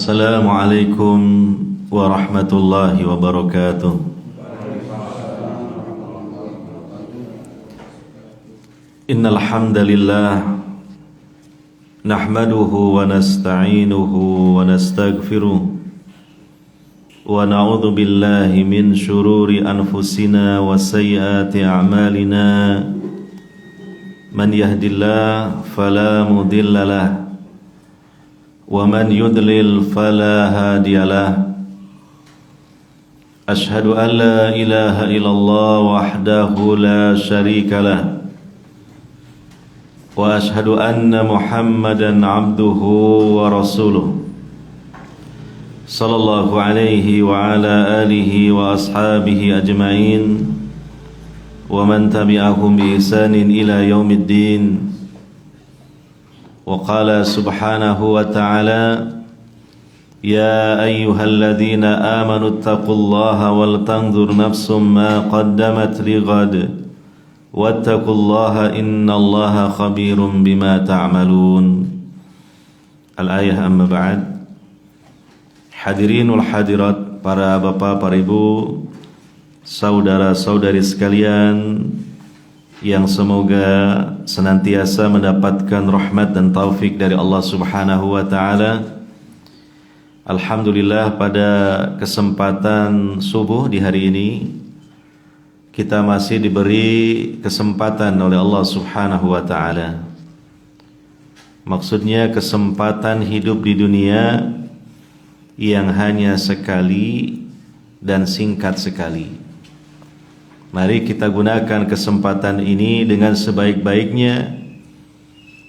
Assalamualaikum warahmatullahi wabarakatuh. Innal hamdalillah nahmaduhu wa nasta'inuhu wa nastaghfiruh wa na'udzu billahi min shururi anfusina wa sayyiati a'malina. Man yahdihillahu fala mudhillalah wa man yudlil fala hadiyalah. Ashhadu an la ilaha illallah wahdahu la syarikalah wa ashhadu anna Muhammadan abduhu wa rasuluh sallallahu alaihi wa ala alihi wa ashabihi ajma'in wa man tabi'ahum bi ihsanin ila yaumiddin. وقال سبحانه وتعالى يا أيها الذين آمنوا اتقوا الله ولتنظر نفس ما قدمت لغد واتقوا الله إن الله خبير بما تعملون. Al-ayah amma ba'd. Hadirin wal hadirat, para bapak, para ibu, saudara-saudari sekalian yang semoga senantiasa mendapatkan rahmat dan taufik dari Allah Subhanahu wa taala. Alhamdulillah, pada kesempatan subuh di hari ini kita masih diberi kesempatan oleh Allah Subhanahu wa taala. Maksudnya kesempatan hidup di dunia yang hanya sekali dan singkat sekali. Mari kita gunakan kesempatan ini dengan sebaik-baiknya,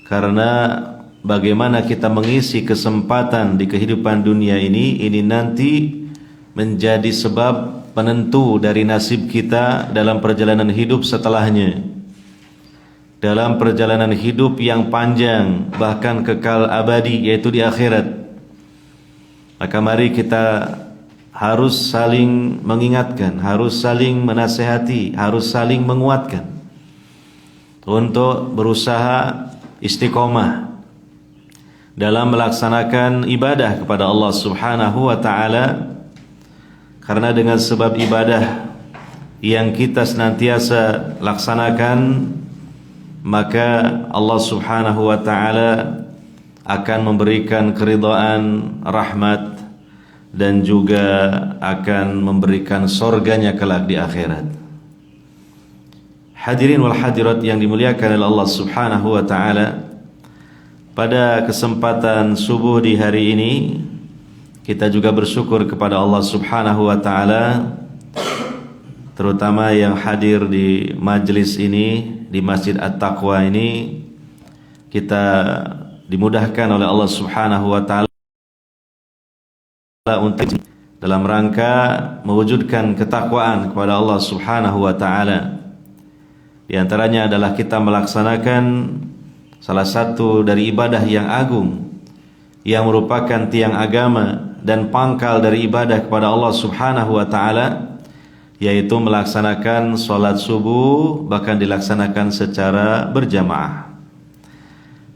karena bagaimana kita mengisi kesempatan di kehidupan dunia ini nanti menjadi sebab penentu dari nasib kita dalam perjalanan hidup setelahnya, dalam perjalanan hidup yang panjang bahkan kekal abadi, yaitu di akhirat. Maka mari kita harus saling mengingatkan, harus saling menasehati, harus saling menguatkan untuk berusaha istiqomah dalam melaksanakan ibadah kepada Allah Subhanahu wa taala. Karena dengan sebab ibadah yang kita senantiasa laksanakan, maka Allah Subhanahu wa taala akan memberikan keridhaan, rahmat, dan juga akan memberikan surganya kelak di akhirat. Hadirin wal hadirat yang dimuliakan oleh Allah Subhanahu wa taala, pada kesempatan subuh di hari ini kita juga bersyukur kepada Allah Subhanahu wa taala, terutama yang hadir di majlis ini, di Masjid At-Taqwa ini. Kita dimudahkan oleh Allah Subhanahu wa taala untuk dalam rangka mewujudkan ketakwaan kepada Allah Subhanahu wa taala. Di antaranya adalah kita melaksanakan salah satu dari ibadah yang agung, yang merupakan tiang agama dan pangkal dari ibadah kepada Allah Subhanahu wa taala, yaitu melaksanakan salat subuh, bahkan dilaksanakan secara berjamaah.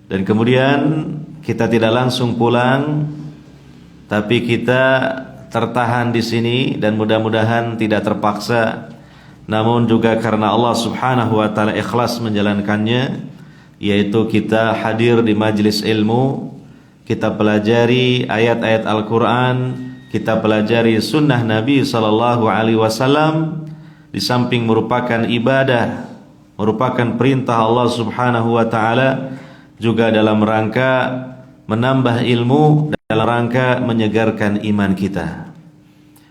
Dan kemudian kita tidak langsung pulang, tapi kita tertahan di sini, dan mudah-mudahan tidak terpaksa, namun juga karena Allah Subhanahu wa taala ikhlas menjalankannya, yaitu kita hadir di majelis ilmu, kita pelajari ayat-ayat Al-Qur'an, kita pelajari sunnah Nabi sallallahu alaihi wasallam. Di samping merupakan ibadah, merupakan perintah Allah Subhanahu wa taala, juga dalam rangka menambah ilmu, dalam rangka menyegarkan iman kita.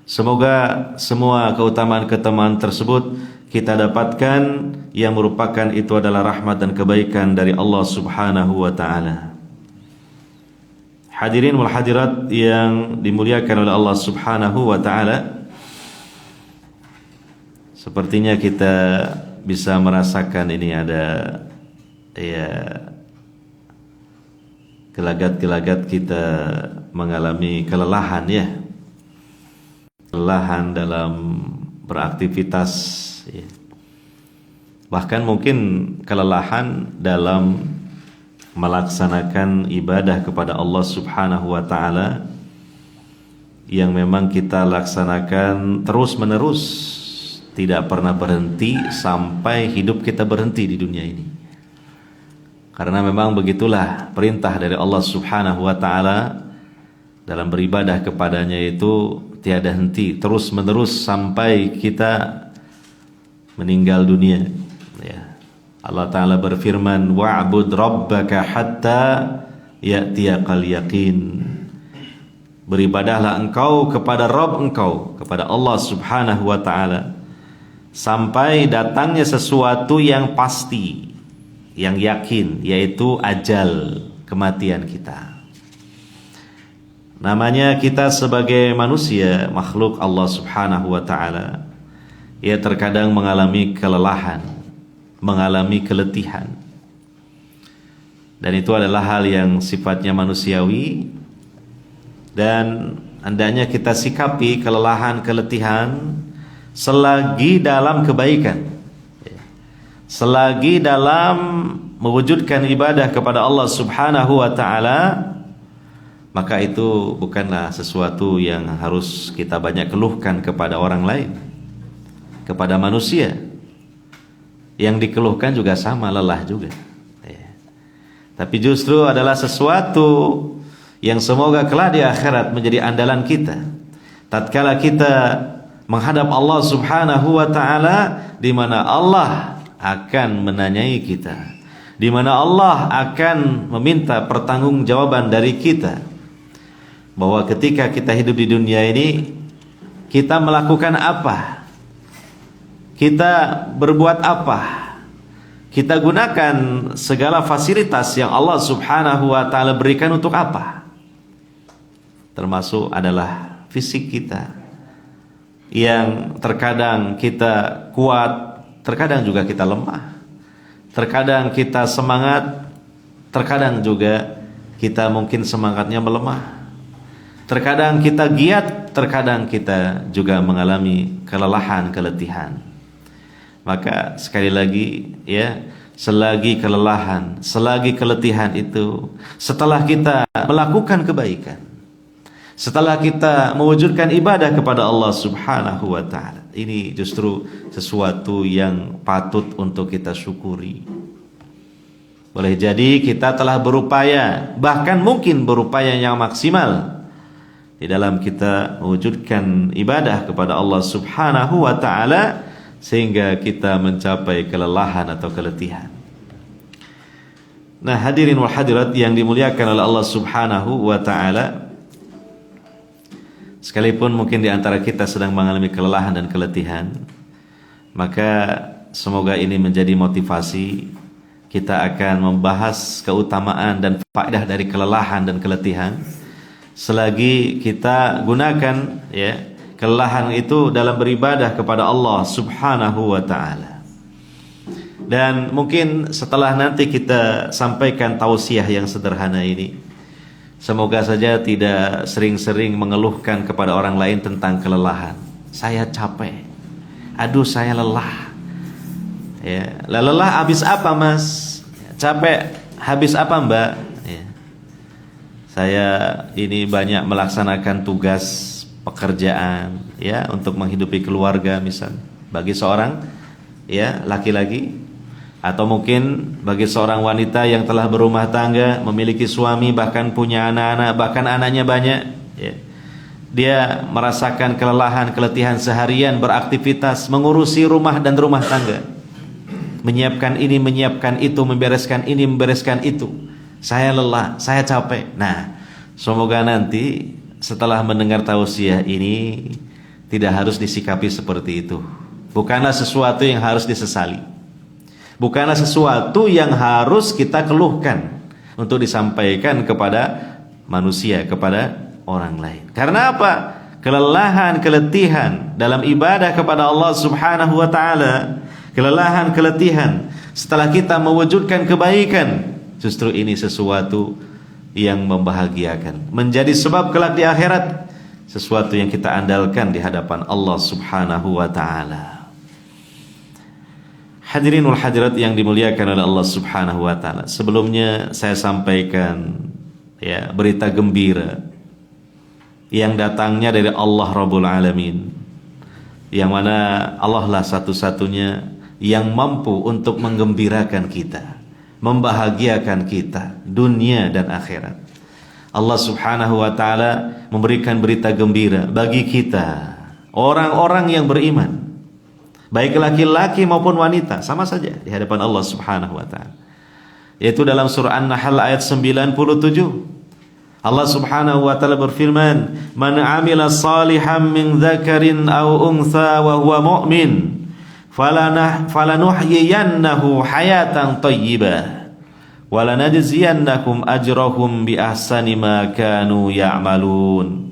Semoga semua keutamaan-keutamaan tersebut kita dapatkan, yang merupakan itu adalah rahmat dan kebaikan dari Allah Subhanahu wa taala. Hadirin wal hadirat yang dimuliakan oleh Allah Subhanahu wa taala, sepertinya kita bisa merasakan ini ada gelagat-gelagat kita mengalami kelelahan, kelelahan dalam beraktivitas, bahkan mungkin kelelahan dalam melaksanakan ibadah kepada Allah Subhanahu wa taala yang memang kita laksanakan terus-menerus, tidak pernah berhenti sampai hidup kita berhenti di dunia ini. Karena memang begitulah perintah dari Allah Subhanahu wa taala dalam beribadah kepadanya, itu tiada henti, terus-menerus sampai kita meninggal dunia. Ya. Allah Ta'ala berfirman, wa'bud rabbaka hatta ya'tiyakal yaqin. Beribadahlah engkau kepada Rabb engkau, kepada Allah Subhanahu wa Ta'ala, sampai datangnya sesuatu yang pasti, yang yakin, yaitu ajal, kematian kita. Namanya kita sebagai manusia, makhluk Allah Subhanahu wa Ta'ala, ia terkadang mengalami kelelahan, mengalami keletihan. Dan itu adalah hal yang sifatnya manusiawi, dan hendaknya kita sikapi kelelahan, keletihan selagi dalam kebaikan, selagi dalam mewujudkan ibadah kepada Allah Subhanahu wa Ta'ala, maka itu bukanlah sesuatu yang harus kita banyak keluhkan kepada orang lain, kepada manusia. Yang dikeluhkan juga sama, lelah juga. Tapi justru adalah sesuatu yang semoga kelak di akhirat menjadi andalan kita. Tatkala kita menghadap Allah Subhanahu wa Ta'ala, di mana Allah akan menanyai kita, di mana Allah akan meminta pertanggungjawaban dari kita, bahwa ketika kita hidup di dunia ini, kita melakukan apa, kita berbuat apa, kita gunakan segala fasilitas yang Allah Subhanahu wa Ta'ala berikan untuk apa. Termasuk adalah fisik kita, yang terkadang kita kuat, terkadang juga kita lemah, terkadang kita semangat, terkadang juga kita mungkin semangatnya melemah. Terkadang kita giat, terkadang kita juga mengalami kelelahan, keletihan. Maka sekali lagi ya, selagi kelelahan, selagi keletihan itu, setelah kita melakukan kebaikan, setelah kita mewujudkan ibadah kepada Allah Subhanahu wa Ta'ala, ini justru sesuatu yang patut untuk kita syukuri. Boleh jadi kita telah berupaya, bahkan mungkin berupaya yang maksimal di dalam kita mewujudkan ibadah kepada Allah Subhanahu wa Ta'ala, sehingga kita mencapai kelelahan atau keletihan. Nah, hadirin wal hadirat yang dimuliakan oleh Allah Subhanahu wa Ta'ala, sekalipun mungkin di antara kita sedang mengalami kelelahan dan keletihan, maka semoga ini menjadi motivasi. Kita akan membahas keutamaan dan faedah dari kelelahan dan keletihan, selagi kita gunakan ya kelelahan itu dalam beribadah kepada Allah Subhanahu wa Ta'ala. Dan mungkin setelah nanti kita sampaikan tausiah yang sederhana ini, semoga saja tidak sering-sering mengeluhkan kepada orang lain tentang kelelahan. Saya capek, aduh saya lelah. Ya, lelah habis apa mas? Capek habis apa mbak? Saya ini banyak melaksanakan tugas pekerjaan ya, untuk menghidupi keluarga, misal bagi seorang ya laki-laki, atau mungkin bagi seorang wanita yang telah berumah tangga, memiliki suami, bahkan punya anak-anak, bahkan anaknya banyak ya. Dia merasakan kelelahan, keletihan seharian beraktivitas, mengurusi rumah dan rumah tangga, menyiapkan ini, menyiapkan itu, membereskan ini, membereskan itu. Saya lelah, saya capek. Nah, semoga nanti setelah mendengar tausiah ini tidak harus disikapi seperti itu. Bukanlah sesuatu yang harus disesali, bukanlah sesuatu yang harus kita keluhkan untuk disampaikan kepada manusia, kepada orang lain. Karena apa? Kelelahan, keletihan dalam ibadah kepada Allah Subhanahu wa Ta'ala, kelelahan, keletihan setelah kita mewujudkan kebaikan, justru ini sesuatu yang membahagiakan, menjadi sebab kelak di akhirat, sesuatu yang kita andalkan di hadapan Allah Subhanahu wa Ta'ala. Hadirin wal hadirat yang dimuliakan oleh Allah Subhanahu wa Ta'ala, sebelumnya saya sampaikan ya berita gembira yang datangnya dari Allah Rabbul Alamin, yang mana Allah lah satu-satunya yang mampu untuk menggembirakan kita, membahagiakan kita dunia dan akhirat. Allah Subhanahu wa taala memberikan berita gembira bagi kita, orang-orang yang beriman, baik laki-laki maupun wanita, sama saja di hadapan Allah Subhanahu wa taala. Yaitu dalam surah An-Nahl ayat 97. Allah Subhanahu wa taala berfirman, "Man 'amila shalihan min dzakarin aw untha wa huwa mu'min, falanuhyiyannahu hayatan thayyibah, wa lanajziyannakum ajrahum bi ahsani ma kanu ya'malun."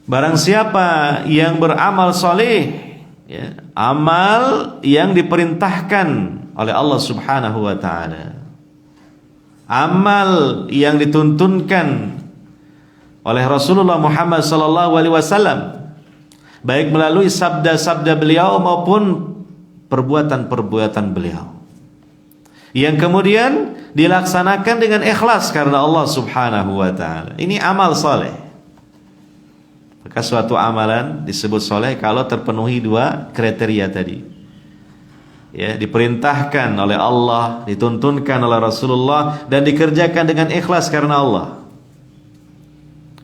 Barang siapa yang beramal saleh, ya, amal yang diperintahkan oleh Allah Subhanahu wa taala, amal yang dituntunkan oleh Rasulullah Muhammad sallallahu alaihi wasallam, baik melalui sabda-sabda beliau maupun perbuatan-perbuatan beliau, yang kemudian dilaksanakan dengan ikhlas karena Allah Subhanahu wa taala. Ini amal saleh. Maka suatu amalan disebut soleh kalau terpenuhi dua kriteria tadi, ya, diperintahkan oleh Allah, dituntunkan oleh Rasulullah, dan dikerjakan dengan ikhlas karena Allah.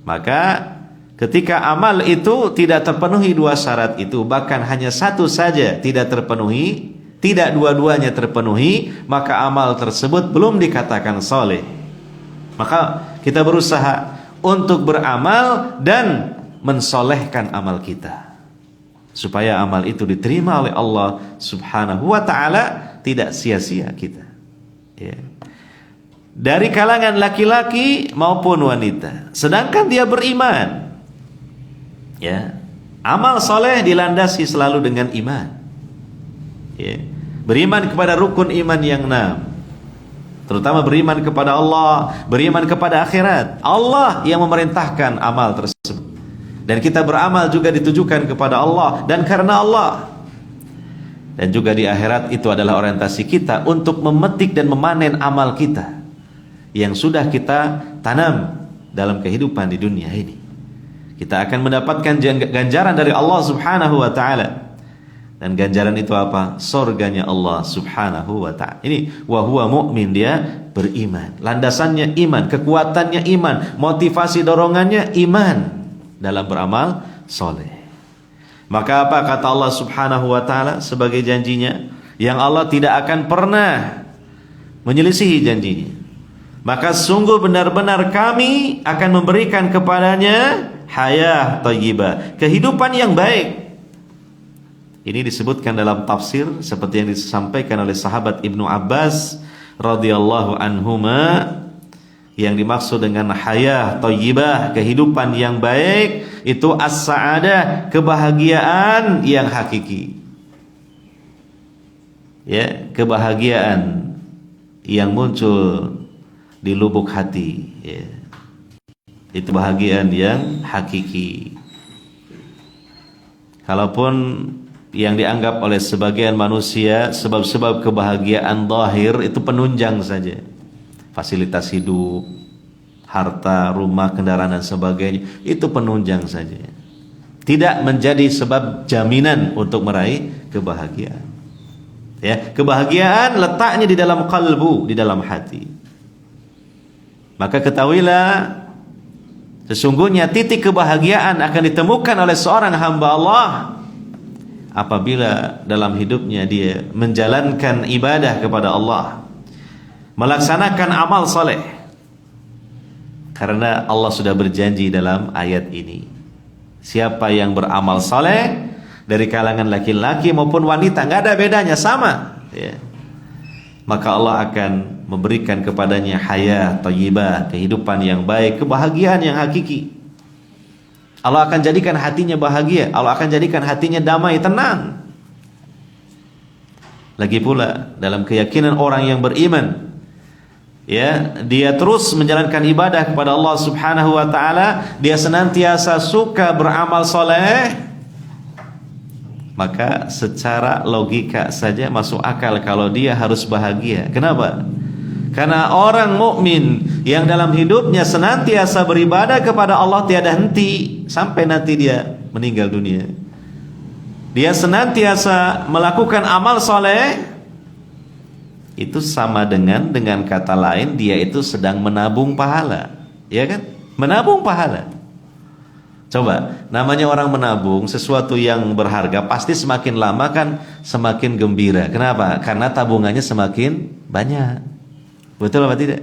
Maka ketika amal itu tidak terpenuhi dua syarat itu, bahkan hanya satu saja tidak terpenuhi, tidak dua-duanya terpenuhi, maka amal tersebut belum dikatakan soleh. Maka kita berusaha untuk beramal dan mensolehkan amal kita, supaya amal itu diterima oleh Allah Subhanahu wa ta'ala, tidak sia-sia kita, ya, dari kalangan laki-laki maupun wanita, sedangkan dia beriman, ya. Amal soleh dilandasi selalu dengan iman, ya. Beriman kepada rukun iman yang 6, terutama beriman kepada Allah, beriman kepada akhirat. Allah yang memerintahkan amal tersebut, dan kita beramal juga ditujukan kepada Allah dan karena Allah. Dan juga di akhirat itu adalah orientasi kita untuk memetik dan memanen amal kita yang sudah kita tanam dalam kehidupan di dunia ini. Kita akan mendapatkan ganjaran dari Allah Subhanahu wa taala. Dan ganjaran itu apa? Surganya Allah Subhanahu wa taala. Ini wa huwa mu'min, dia beriman. Landasannya iman, kekuatannya iman, motivasi dorongannya iman dalam beramal soleh. Maka apa kata Allah Subhanahu wa ta'ala sebagai janjinya, yang Allah tidak akan pernah menyelisihi janjinya, maka sungguh benar-benar kami akan memberikan kepadanya hayah thayyibah, kehidupan yang baik. Ini disebutkan dalam tafsir seperti yang disampaikan oleh sahabat Ibnu Abbas radhiyallahu anhuma. Yang dimaksud dengan hayah thayyibah, kehidupan yang baik, itu as-sa'adah, kebahagiaan yang hakiki, ya, kebahagiaan yang muncul di lubuk hati, ya. Itu bahagian yang hakiki. Kalaupun yang dianggap oleh sebagian manusia sebab-sebab kebahagiaan zahir itu penunjang saja, fasilitas hidup, harta, rumah, kendaraan dan sebagainya, itu penunjang saja, tidak menjadi sebab jaminan untuk meraih kebahagiaan. Ya, kebahagiaan letaknya di dalam kalbu, di dalam hati. Maka ketahuilah, sesungguhnya titik kebahagiaan akan ditemukan oleh seorang hamba Allah apabila dalam hidupnya dia menjalankan ibadah kepada Allah, melaksanakan amal soleh. Karena Allah sudah berjanji dalam ayat ini, siapa yang beramal soleh dari kalangan laki-laki maupun wanita, nggak ada bedanya, sama, ya, maka Allah akan memberikan kepadanya hayah thayyibah, kehidupan yang baik, kebahagiaan yang hakiki. Allah akan jadikan hatinya bahagia, Allah akan jadikan hatinya damai, tenang. Lagi pula dalam keyakinan orang yang beriman, ya, dia terus menjalankan ibadah kepada Allah Subhanahu wa taala, dia senantiasa suka beramal soleh, maka secara logika saja masuk akal kalau dia harus bahagia. Kenapa? Karena orang mukmin yang dalam hidupnya senantiasa beribadah kepada Allah tiada henti sampai nanti dia meninggal dunia. Dia senantiasa melakukan amal soleh, itu sama dengan kata lain dia itu sedang menabung pahala, ya kan? Menabung pahala. Coba, namanya orang menabung sesuatu yang berharga pasti semakin lama kan semakin gembira. Kenapa? Karena tabungannya semakin banyak. Betul apa tidak?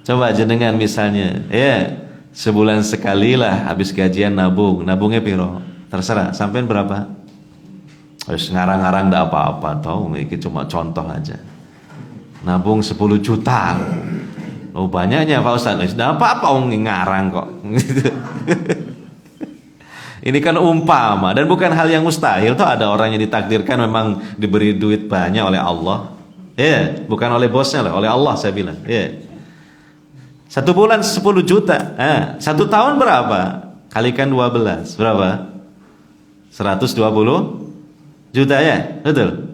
Coba jenengan misalnya, ya sebulan sekali lah habis gajian nabung, nabungnya piro? Terserah, sampean berapa? Harus ngarang-ngarang enggak apa-apa, tau, ini cuma contoh aja. Nabung 10 juta. Oh banyaknya Pak Ustaz, enggak apa-apa ngarang kok. Ini kan umpama dan bukan hal yang mustahil. Tuh ada orang yang ditakdirkan memang diberi duit banyak oleh Allah. Ya, bukan oleh bosnya lah, oleh Allah saya bilang. Ya. 1 bulan 10 juta. 1 tahun berapa? Kalikan 12, berapa? 120 juta ya, betul.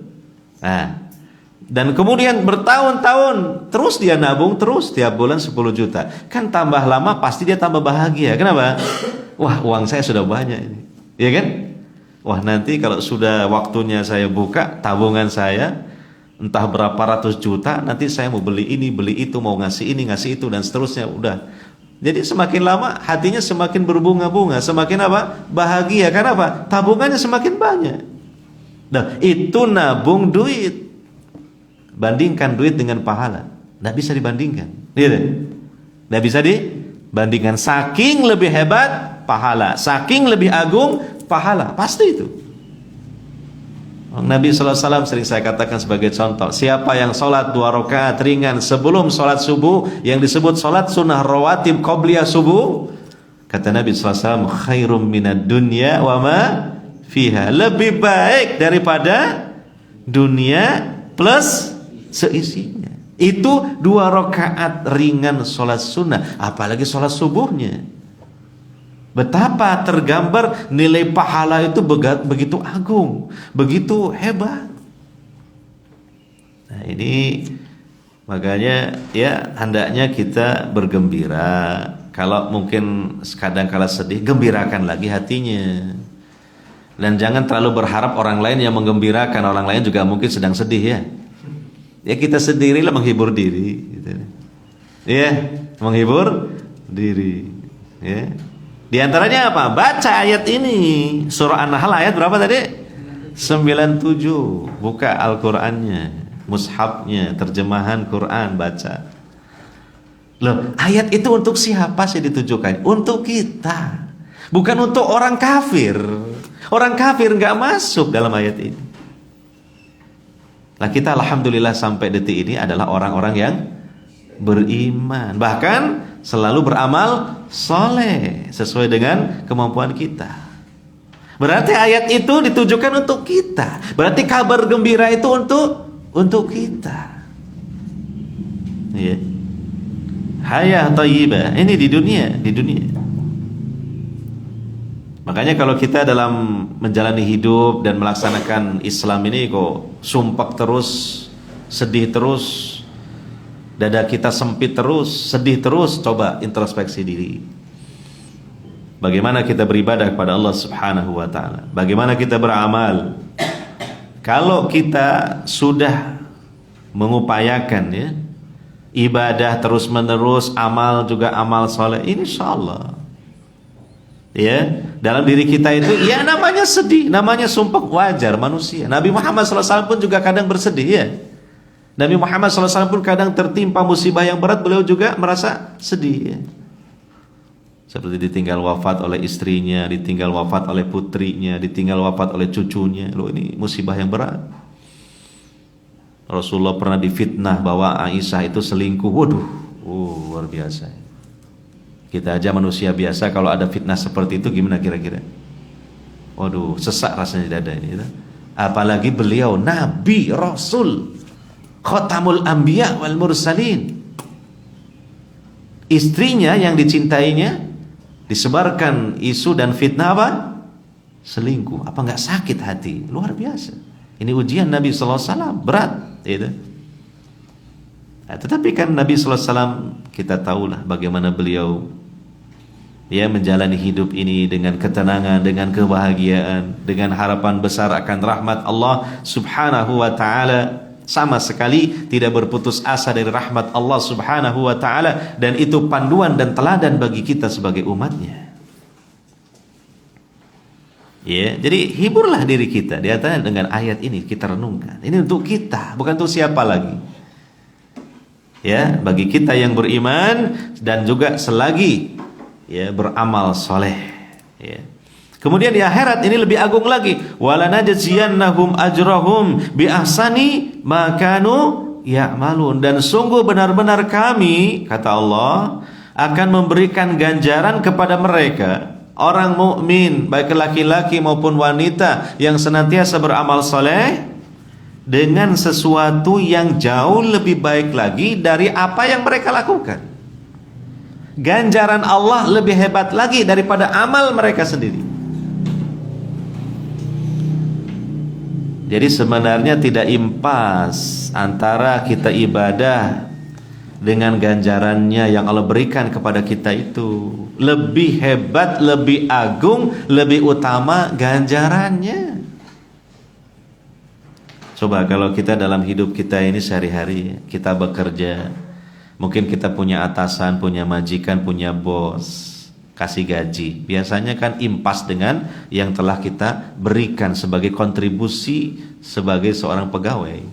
Dan kemudian bertahun-tahun terus dia nabung terus tiap bulan 10 juta. Kan tambah lama pasti dia tambah bahagia. Kenapa? Wah, uang saya sudah banyak ini. Iya kan? Wah, nanti kalau sudah waktunya saya buka tabungan saya entah berapa ratus juta, nanti saya mau beli ini, beli itu, mau ngasih ini, ngasih itu dan seterusnya udah. Jadi semakin lama hatinya semakin berbunga-bunga, semakin apa? Bahagia. Karena apa? Tabungannya semakin banyak. Nah, itu nabung duit. Bandingkan duit dengan pahala. Nggak bisa dibandingkan. Nggak bisa dibandingkan. Saking lebih hebat pahala, saking lebih agung pahala. Pasti itu. Nabi SAW sering saya katakan sebagai contoh, siapa yang sholat 2 rakaat ringan sebelum sholat subuh, yang disebut sholat sunnah rawatib qobliyah subuh, kata Nabi SAW, khairum minad dunya wa ma fiha, lebih baik daripada dunia plus seisinya. Itu 2 rakaat ringan sholat sunnah, apalagi sholat subuhnya. Betapa tergambar nilai pahala itu begitu agung, begitu hebat. Nah ini makanya ya hendaknya kita bergembira. Kalau mungkin kadang-kala sedih, gembirakan lagi hatinya. Dan jangan terlalu berharap orang lain yang menggembirakan, orang lain juga mungkin sedang sedih ya. Ya kita sendirilah menghibur diri, gitu. Ya, menghibur diri. Ya. Di antaranya apa? Baca ayat ini. Surah An-Nahl ayat berapa tadi? 97. Buka Al-Qur'annya, mushafnya, terjemahan Quran, baca. Loh, ayat itu untuk siapa sih ditujukan? Untuk kita. Bukan untuk orang kafir. Orang kafir enggak masuk dalam ayat ini. Nah, kita alhamdulillah sampai detik ini adalah orang-orang yang beriman, bahkan selalu beramal soleh sesuai dengan kemampuan kita. Berarti ayat itu ditujukan untuk kita. Berarti kabar gembira itu untuk kita. Ya. Hayah thayyibah. Ini di dunia. Makanya kalau kita dalam menjalani hidup dan melaksanakan Islam ini kok sumpek terus, sedih terus, dada kita sempit terus, sedih terus, coba introspeksi diri. Bagaimana kita beribadah kepada Allah Subhanahu wa taala? Bagaimana kita beramal? Kalau kita sudah mengupayakan ya ibadah terus-menerus, amal juga amal soleh, insyaallah ya dalam diri kita itu ya namanya sedih, namanya sumpah, wajar manusia. Nabi Muhammad SAW pun juga kadang bersedih ya. Nabi Muhammad SAW pun kadang tertimpa musibah yang berat, beliau juga merasa sedih ya. Seperti ditinggal wafat oleh istrinya, ditinggal wafat oleh putrinya, ditinggal wafat oleh cucunya. Loh, ini musibah yang berat. Rasulullah pernah difitnah bahwa Aisyah itu selingkuh. Waduh, luar biasa. Kita aja manusia biasa kalau ada fitnah seperti itu gimana kira-kira? Waduh, sesak rasanya di dada ini. Apalagi beliau Nabi, Rasul, Khatamul Anbiya wal Mursalin. Istrinya yang dicintainya disebarkan isu dan fitnah apa? Selingkuh. Apa enggak sakit hati? Luar biasa. Ini ujian Nabi SAW, berat gitu. Nah, tetapi kan Nabi sallallahu alaihi wasallam kita tahulah bagaimana beliau menjalani hidup ini dengan ketenangan, dengan kebahagiaan, dengan harapan besar akan rahmat Allah Subhanahu wa taala. Sama sekali tidak berputus asa dari rahmat Allah Subhanahu wa taala, dan itu panduan dan teladan bagi kita sebagai umatnya. Jadi hiburlah diri kita di atasnya dengan ayat ini, kita renungkan. Ini untuk kita, bukan untuk siapa lagi. Bagi kita yang beriman dan juga selagi beramal soleh. Kemudian di akhirat ini lebih agung lagi, walanajziyannahum ajrahum bi ahsani ma kanu ya'malun, dan sungguh benar-benar kami, kata Allah, akan memberikan ganjaran kepada mereka orang mukmin, baik laki-laki maupun wanita, yang senantiasa beramal soleh dengan sesuatu yang jauh lebih baik lagi dari apa yang mereka lakukan. Ganjaran Allah lebih hebat lagi daripada amal mereka sendiri. Jadi sebenarnya tidak impas antara kita ibadah dengan ganjarannya yang Allah berikan kepada kita itu. Lebih hebat, lebih agung, lebih utama ganjarannya. Coba kalau kita dalam hidup kita ini sehari-hari, kita bekerja, mungkin kita punya atasan, punya majikan, punya bos, kasih gaji. Biasanya kan impas dengan yang telah kita berikan sebagai kontribusi sebagai seorang pegawai.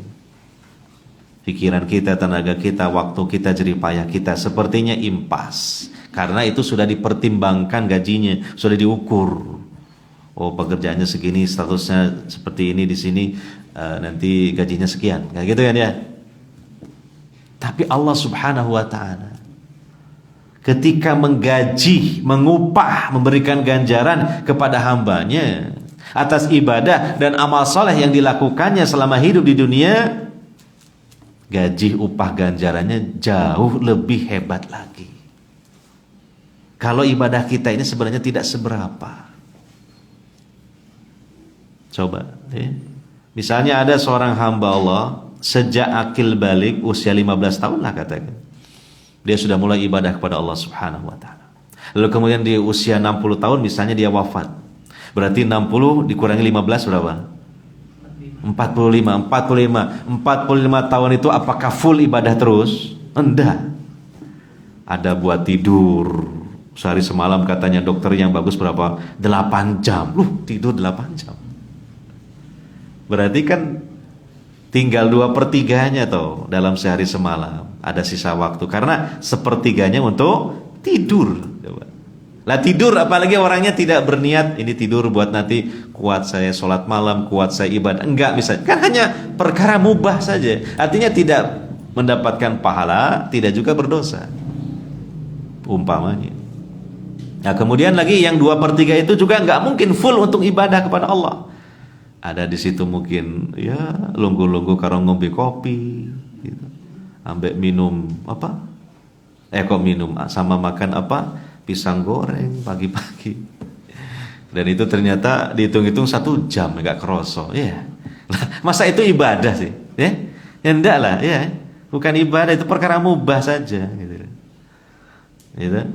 Pikiran kita, tenaga kita, waktu kita, jerih payah kita sepertinya impas. Karena itu sudah dipertimbangkan gajinya, sudah diukur. Oh, pekerjaannya segini, statusnya seperti ini di sini, nanti gajinya sekian. Kayak gitu kan ya? Tapi Allah Subhanahu wa ta'ala ketika menggaji, mengupah, memberikan ganjaran kepada hambanya atas ibadah dan amal soleh yang dilakukannya selama hidup di dunia, gaji upah ganjarannya jauh lebih hebat lagi. Kalau ibadah kita ini sebenarnya tidak seberapa. Coba misalnya ada seorang hamba Allah sejak akil balik usia 15 tahun lah katakan, dia sudah mulai ibadah kepada Allah Subhanahu wa ta'ala. Lalu kemudian di usia 60 tahun misalnya dia wafat. Berarti 60 dikurangi 15 berapa? 45 tahun itu apakah full ibadah terus? Enggak. Ada buat tidur sehari semalam, katanya dokter yang bagus berapa? 8 jam. Tidur 8 jam. Berarti kan tinggal 2/3-nya tuh dalam sehari semalam. Ada sisa waktu karena sepertiganya untuk tidur. Lah tidur, apalagi orangnya tidak berniat ini tidur buat nanti kuat saya sholat malam, kuat saya ibadah. Enggak bisa. Kan hanya perkara mubah saja. Artinya tidak mendapatkan pahala, tidak juga berdosa. Umpamanya. Nah kemudian lagi yang 2/3 itu juga enggak mungkin full untuk ibadah kepada Allah. Ada di situ mungkin lunggu-lunggu karo ngombe kopi gitu. Ambek minum apa? Kok minum sama makan apa? Pisang goreng pagi-pagi. Dan itu ternyata dihitung-hitung 1 jam enggak kerosok. Masa itu ibadah sih? Ya enggak lah, bukan ibadah, itu perkara mubah saja gitu.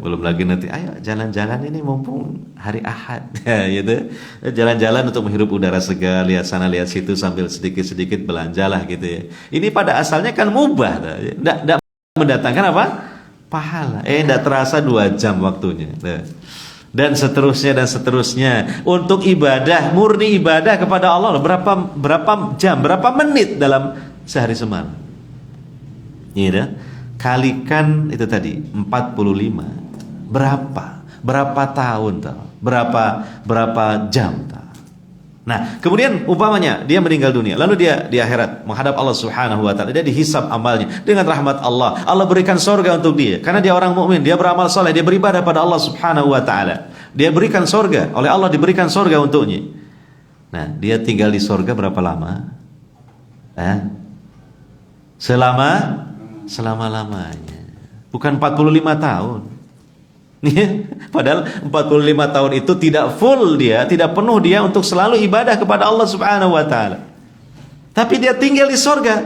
Belum lagi nanti ayo jalan-jalan ini mumpung hari Ahad gitu. Jalan-jalan untuk menghirup udara segar, lihat sana lihat situ sambil sedikit-sedikit belanjalah gitu ya. Ini pada asalnya kan mubah, enggak mendatangkan apa? Pahala. Enggak terasa 2 jam waktunya. Dan seterusnya untuk ibadah, murni ibadah kepada Allah berapa jam, berapa menit dalam sehari semalam. Kalikan itu tadi 45. Berapa tahun tahu? Berapa jam tahu? Nah, kemudian umpamanya dia meninggal dunia, lalu dia di akhirat menghadap Allah Subhanahu wa taala, dia dihisab amalnya dengan rahmat Allah. Allah berikan surga untuk dia karena dia orang mukmin, dia beramal saleh, dia beribadah pada Allah Subhanahu wa taala. Dia berikan surga, oleh Allah diberikan surga untuknya. Nah, dia tinggal di surga berapa lama? Selama-lamanya. Bukan 45 tahun. Padahal 45 tahun itu tidak full dia, tidak penuh dia untuk selalu ibadah kepada Allah Subhanahu wa taala. Tapi dia tinggal di surga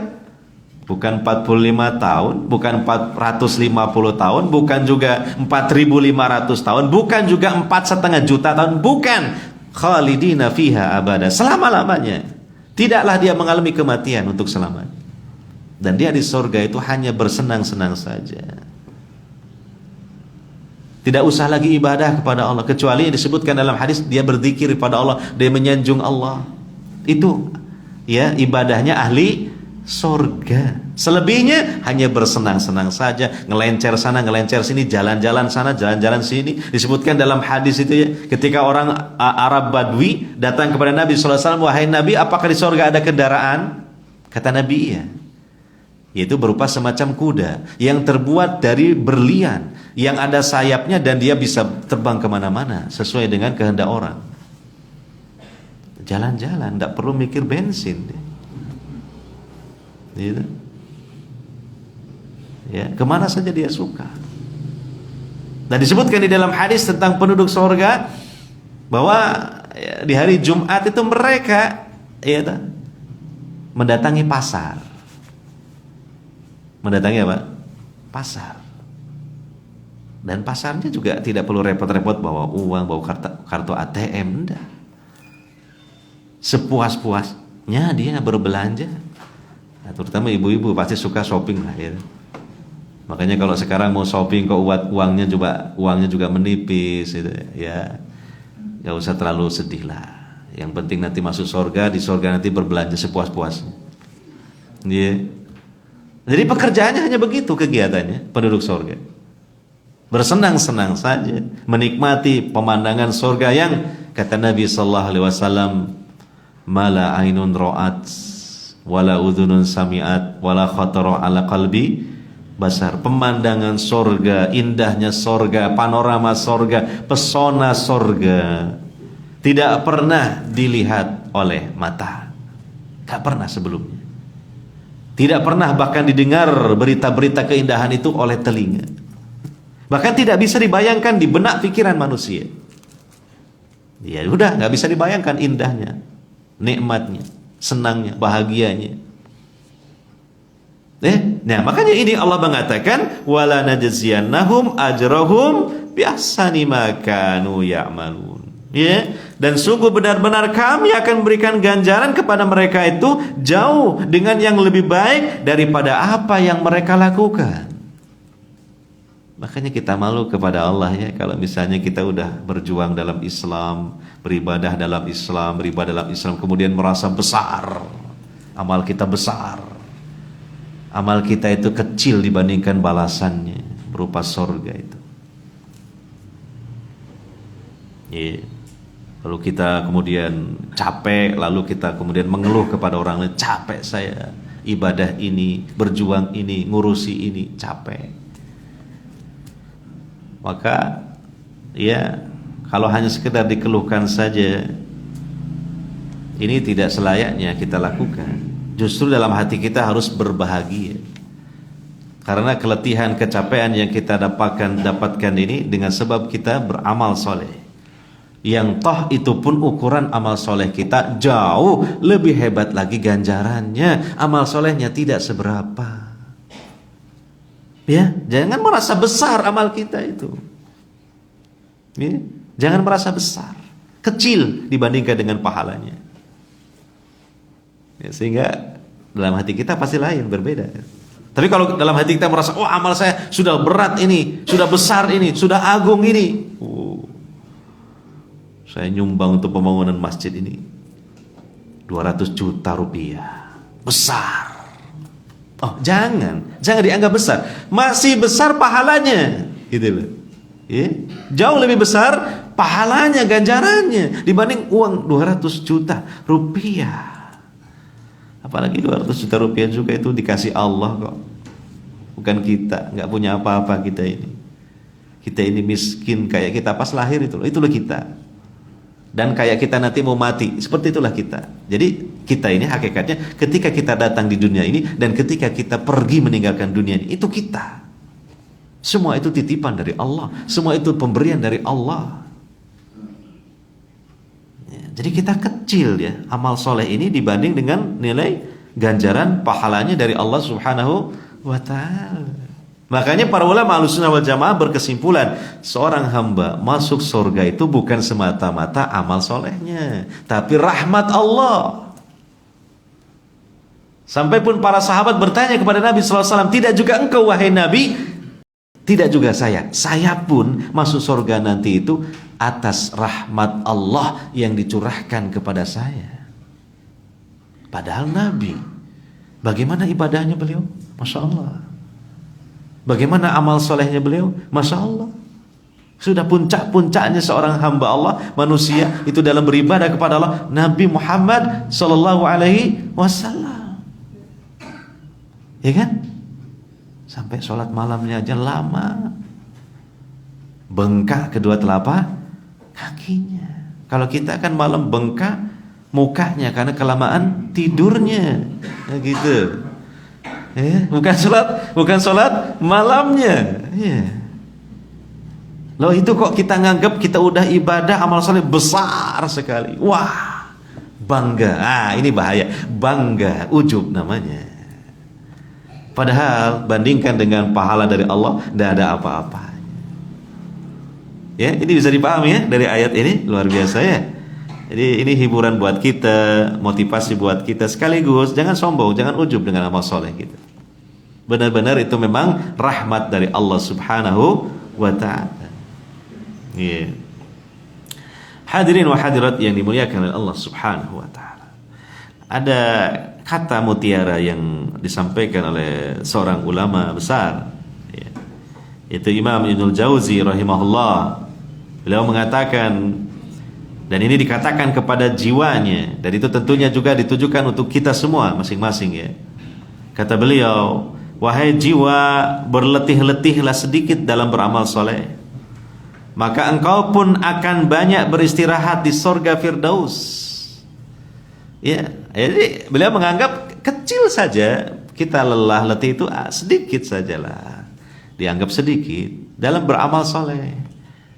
Bukan 45 tahun, bukan 450 tahun, bukan juga 4.500 tahun, bukan juga 4,5 juta tahun, bukan. Khalidina fiha abada, selama-lamanya. Tidaklah dia mengalami kematian untuk selamanya. Dan dia di surga itu hanya bersenang-senang saja. Tidak usah lagi ibadah kepada Allah, kecuali yang disebutkan dalam hadis, dia berzikir kepada Allah, dia menyanjung Allah. Itu ya ibadahnya ahli surga. Selebihnya hanya bersenang-senang saja, ngelencer sana, ngelencer sini, jalan-jalan sana, jalan-jalan sini. Disebutkan dalam hadis itu ya, ketika orang Arab Badui datang kepada Nabi SAW, wahai Nabi, apakah di surga ada kendaraan? Kata Nabi, iya. Yaitu berupa semacam kuda yang terbuat dari berlian, yang ada sayapnya dan dia bisa terbang kemana-mana sesuai dengan kehendak orang. Jalan-jalan, tidak perlu mikir bensin. Gitu. Ya, kemana saja dia suka. Dan disebutkan di dalam hadis tentang penduduk surga bahwa ya, di hari Jumat itu mereka ya, mendatangi pasar. Mendatangi apa? Pasar. Dan pasarnya juga tidak perlu repot-repot bawa uang, bawa kartu ATM, enggak. Sepuas-puasnya dia berbelanja. Nah, terutama ibu-ibu pasti suka shopping lah ya. Makanya kalau sekarang mau shopping kok uangnya juga menipis gitu, ya nggak usah terlalu sedih lah. Yang penting nanti masuk surga, di surga nanti berbelanja sepuas-puasnya. Yeah. Jadi pekerjaannya hanya begitu kegiatannya penduduk surga. Bersenang-senang saja, menikmati pemandangan surga yang kata Nabi sallallahu alaihi wasallam, mala ainun ra'at wala udhunun sami'at wala khatara ala qalbi basar. Pemandangan surga, indahnya surga, panorama surga, pesona surga tidak pernah dilihat oleh mata, gak pernah sebelumnya. Tidak pernah bahkan didengar berita-berita keindahan itu oleh telinga. Bahkan tidak bisa dibayangkan di benak pikiran manusia. Ya udah, gak bisa dibayangkan indahnya, nikmatnya, senangnya, bahagianya. Nah makanya ini Allah mengatakan wala najziyannahum ajrahum bi ahsani ma kanu ya'malun. Ya, dan sungguh benar-benar kami akan berikan ganjaran kepada mereka itu jauh dengan yang lebih baik daripada apa yang mereka lakukan. Makanya kita malu kepada Allah ya, kalau misalnya kita udah berjuang dalam Islam, beribadah dalam Islam, kemudian merasa besar, amal kita besar, amal kita itu kecil dibandingkan balasannya berupa surga itu. Yeah. Lalu kita kemudian capek, lalu kita kemudian mengeluh kepada orang lain, capek saya, ibadah ini, berjuang ini, ngurusi ini, capek. Maka ya kalau hanya sekedar dikeluhkan saja, ini tidak selayaknya kita lakukan. Justru dalam hati kita harus berbahagia, karena keletihan, kecapean yang kita dapatkan ini dengan sebab kita beramal soleh, yang toh itu pun ukuran amal soleh kita jauh lebih hebat lagi ganjarannya. Amal solehnya tidak seberapa. Ya, jangan merasa besar amal kita itu. Ya, jangan merasa besar, kecil dibandingkan dengan pahalanya. Ya, sehingga dalam hati kita pasti lain, berbeda. Tapi kalau dalam hati kita merasa, oh amal saya sudah berat ini, sudah besar ini, sudah agung ini, saya nyumbang untuk pembangunan masjid ini 200 juta rupiah, besar. Oh jangan dianggap besar, masih besar pahalanya, gitu loh. Ya, jauh lebih besar pahalanya, ganjarannya dibanding uang 200 juta rupiah. Apalagi 200 juta rupiah juga itu dikasih Allah kok, bukan kita, nggak punya apa-apa kita ini. Kita ini miskin kayak kita pas lahir itulah kita. Dan kayak kita nanti mau mati, seperti itulah kita. Jadi kita ini hakikatnya ketika kita datang di dunia ini dan ketika kita pergi meninggalkan dunia ini, itu kita. Semua itu titipan dari Allah, semua itu pemberian dari Allah. Ya, jadi kita kecil ya amal soleh ini dibanding dengan nilai ganjaran pahalanya dari Allah Subhanahu wa taala. Makanya para ulama Ahlussunnah wal Jamaah berkesimpulan, seorang hamba masuk surga itu bukan semata-mata amal solehnya, tapi rahmat Allah. Sampai pun para sahabat bertanya kepada Nabi SAW, tidak juga engkau wahai Nabi? Tidak juga saya. Saya pun masuk surga nanti itu atas rahmat Allah yang dicurahkan kepada saya. Padahal Nabi, bagaimana ibadahnya beliau? Masya Allah. Bagaimana amal solehnya beliau? Masya Allah. Sudah puncak-puncaknya seorang hamba Allah, manusia itu dalam beribadah kepada Allah, Nabi Muhammad sallallahu alaihi wasallam. Ya kan? Sampai sholat malamnya aja lama. Bengkak kedua telapak kakinya. Kalau kita kan malam bengkak mukanya karena kelamaan tidurnya. Nah, gitu. Ya, bukan sholat malamnya. Ya. Loh itu kok kita nganggap kita udah ibadah amal soleh besar sekali. Wah, bangga. Ini bahaya. Bangga, ujub namanya. Padahal bandingkan dengan pahala dari Allah, tidak ada apa-apa. Ya, ini bisa dipahami ya dari ayat ini, luar biasa ya. Jadi ini hiburan buat kita, motivasi buat kita, sekaligus jangan sombong, jangan ujub dengan amal soleh kita. Benar-benar itu memang rahmat dari Allah Subhanahu wa ta'ala. Yeah. Hadirin wa hadirat yang dimuliakan oleh Allah Subhanahu wa ta'ala. Ada kata mutiara yang disampaikan oleh seorang ulama besar, ya, yaitu Imam Ibnul Jauzi rahimahullah. Beliau mengatakan, dan ini dikatakan kepada jiwanya, dan itu tentunya juga ditujukan untuk kita semua masing-masing ya. Kata beliau, wahai jiwa, berletih-letihlah sedikit dalam beramal soleh, maka engkau pun akan banyak beristirahat di surga Firdaus. Ya, jadi beliau menganggap kecil saja kita lelah letih itu sedikit sajalah, dianggap sedikit dalam beramal soleh.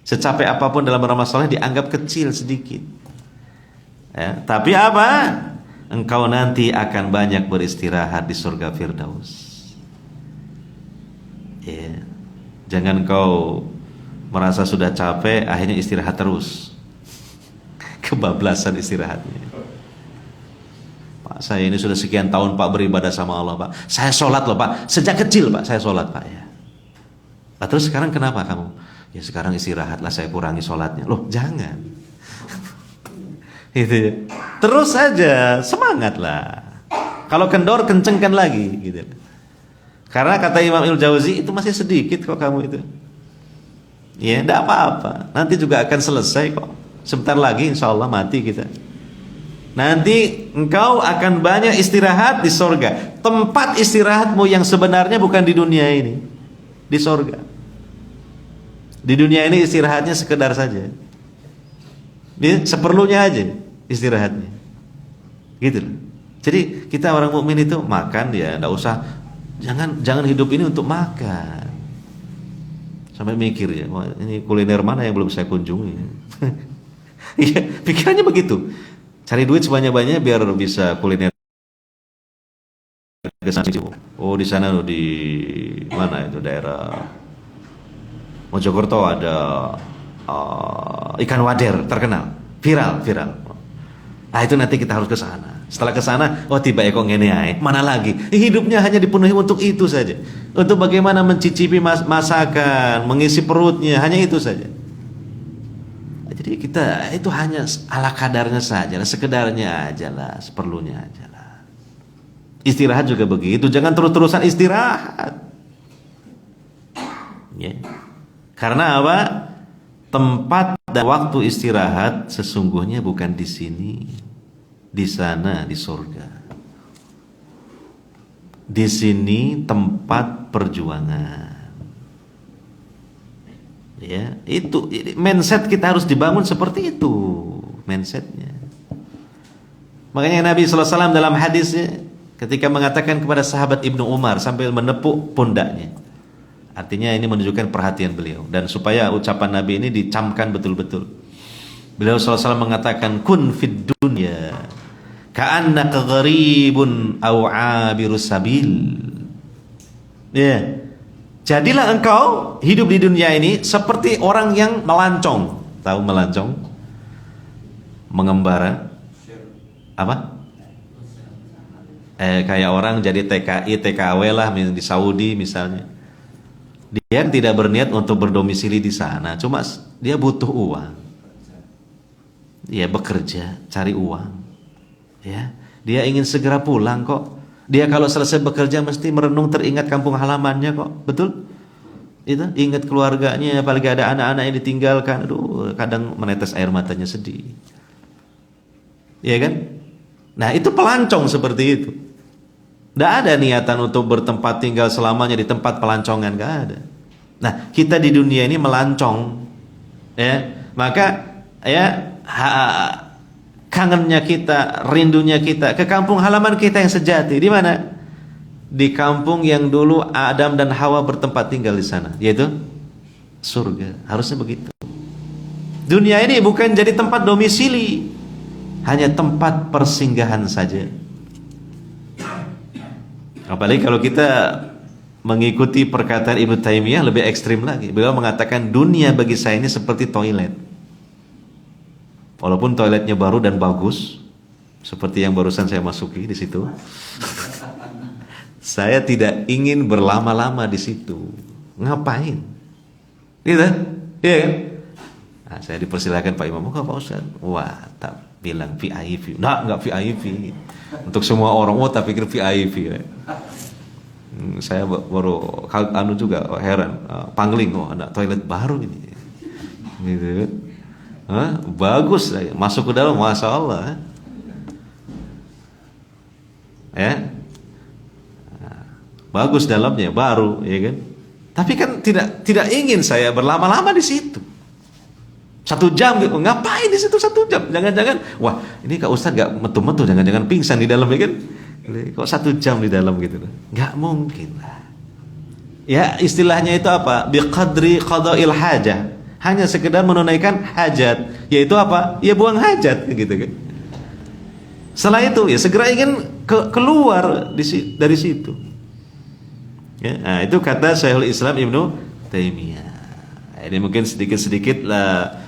Secapek apapun dalam beramal soleh dianggap kecil sedikit. Ya, tapi apa? Engkau nanti akan banyak beristirahat di surga Firdaus. Ya, jangan engkau merasa sudah capek akhirnya istirahat terus. Kebablasan istirahatnya. Pak, saya ini sudah sekian tahun Pak beribadah sama Allah Pak. Saya sholat loh Pak. Sejak kecil Pak saya sholat Pak ya. Nah, terus sekarang kenapa kamu? Ya sekarang istirahatlah, saya kurangi sholatnya. Loh jangan. Gitu. Terus saja semangatlah. Kalau kendor kencengkan lagi gitu. Karena kata Imam Ibnul Jauzi itu masih sedikit kok kamu itu. Ya tidak apa-apa. Nanti juga akan selesai kok. Sebentar lagi insya Allah mati kita. Nanti engkau akan banyak istirahat di surga. Tempat istirahatmu yang sebenarnya bukan di dunia ini, di surga. Di dunia ini istirahatnya sekedar saja. Dia seperlunya aja istirahatnya. Gitu. Jadi kita orang mukmin itu makan ya, enggak usah, jangan hidup ini untuk makan. Sampai mikir ya, wah, ini kuliner mana yang belum saya kunjungi. Iya, pikirannya begitu. Cari duit sebanyak-banyaknya biar bisa kuliner. Oh, di sana di mana itu daerah Mojokerto ada ikan wader terkenal, viral. Nah itu nanti kita harus ke sana. Setelah ke sana, oh tiba kok ngene ae. Mana lagi? Hidupnya hanya dipenuhi untuk itu saja. Untuk bagaimana mencicipi masakan, mengisi perutnya, hanya itu saja. Jadi kita itu hanya ala kadarnya saja, sekedarnya aja lah, seperlunya aja lah. Istirahat juga begitu, jangan terus-terusan istirahat. Ya. Karena apa? Tempat dan waktu istirahat sesungguhnya bukan di sini, di sana, di surga. Di sini tempat perjuangan. Ya, itu mindset kita harus dibangun seperti itu, mindsetnya. Makanya Nabi sallallahu alaihi wasallam dalam hadisnya ketika mengatakan kepada sahabat Ibnu Umar sambil menepuk pundaknya. Artinya ini menunjukkan perhatian beliau. Dan supaya ucapan Nabi ini dicamkan betul-betul, beliau sallallahu alaihi wasallam mengatakan kun fid dunya ka'annaka gharibun aw 'abirus sabil. Ya. Jadilah engkau hidup di dunia ini seperti orang yang melancong. Tahu melancong? Mengembara. Apa? Kayak orang jadi TKI, TKW lah di Saudi misalnya. Dia tidak berniat untuk berdomisili di sana, cuma dia butuh uang. Dia bekerja, cari uang. Ya, dia ingin segera pulang kok. Dia kalau selesai bekerja mesti merenung teringat kampung halamannya kok. Betul? Itu ingat keluarganya, apalagi ada anak-anak yang ditinggalkan. Aduh, kadang menetes air matanya sedih. Iya kan? Nah, itu pelancong seperti itu. Tidak ada niatan untuk bertempat tinggal selamanya di tempat pelancongan, gak ada. Nah, kita di dunia ini melancong, ya. Maka ya kangennya kita, rindunya kita ke kampung halaman kita yang sejati. Di mana? Di kampung yang dulu Adam dan Hawa bertempat tinggal di sana, yaitu surga. Harusnya begitu. Dunia ini bukan jadi tempat domisili, hanya tempat persinggahan saja. Apalagi kalau kita mengikuti perkataan Ibnu Taimiyah lebih ekstrim lagi. Beliau mengatakan dunia bagi saya ini seperti toilet. Walaupun toiletnya baru dan bagus, seperti yang barusan saya masuki di situ, saya tidak ingin berlama-lama di situ. Ngapain? Gitu? Iya kan? Nah, saya dipersilakan Pak Imam, "Kok Pak Ustaz?" Wah, tak bilang VIP. Nah, enggak VIP. Untuk semua orang, tak pikir VIP. Saya baru juga heran, pangling, ada toilet baru ini. Gitu. Bagus, masuk ke dalam, masya Allah. Ya, bagus dalamnya, baru, ya kan. Tapi kan tidak ingin saya berlama-lama di situ. 1 jam gitu, ngapain di situ 1 jam? Jangan-jangan, wah ini Kak Ustadz gak metu-metu, jangan-jangan pingsan di dalam, ya kan? Kok 1 jam di dalam gitu? Gak mungkin lah. Ya istilahnya itu apa? Biqadri qada'il hajah. Hanya sekedar menunaikan hajat, yaitu apa? Ya buang hajat, gitu kan. Setelah itu ya segera ingin keluar dari situ. Ya, nah, itu kata Syekhul Islam Ibnu Taimiyah. Ini mungkin sedikit-sedikit lah.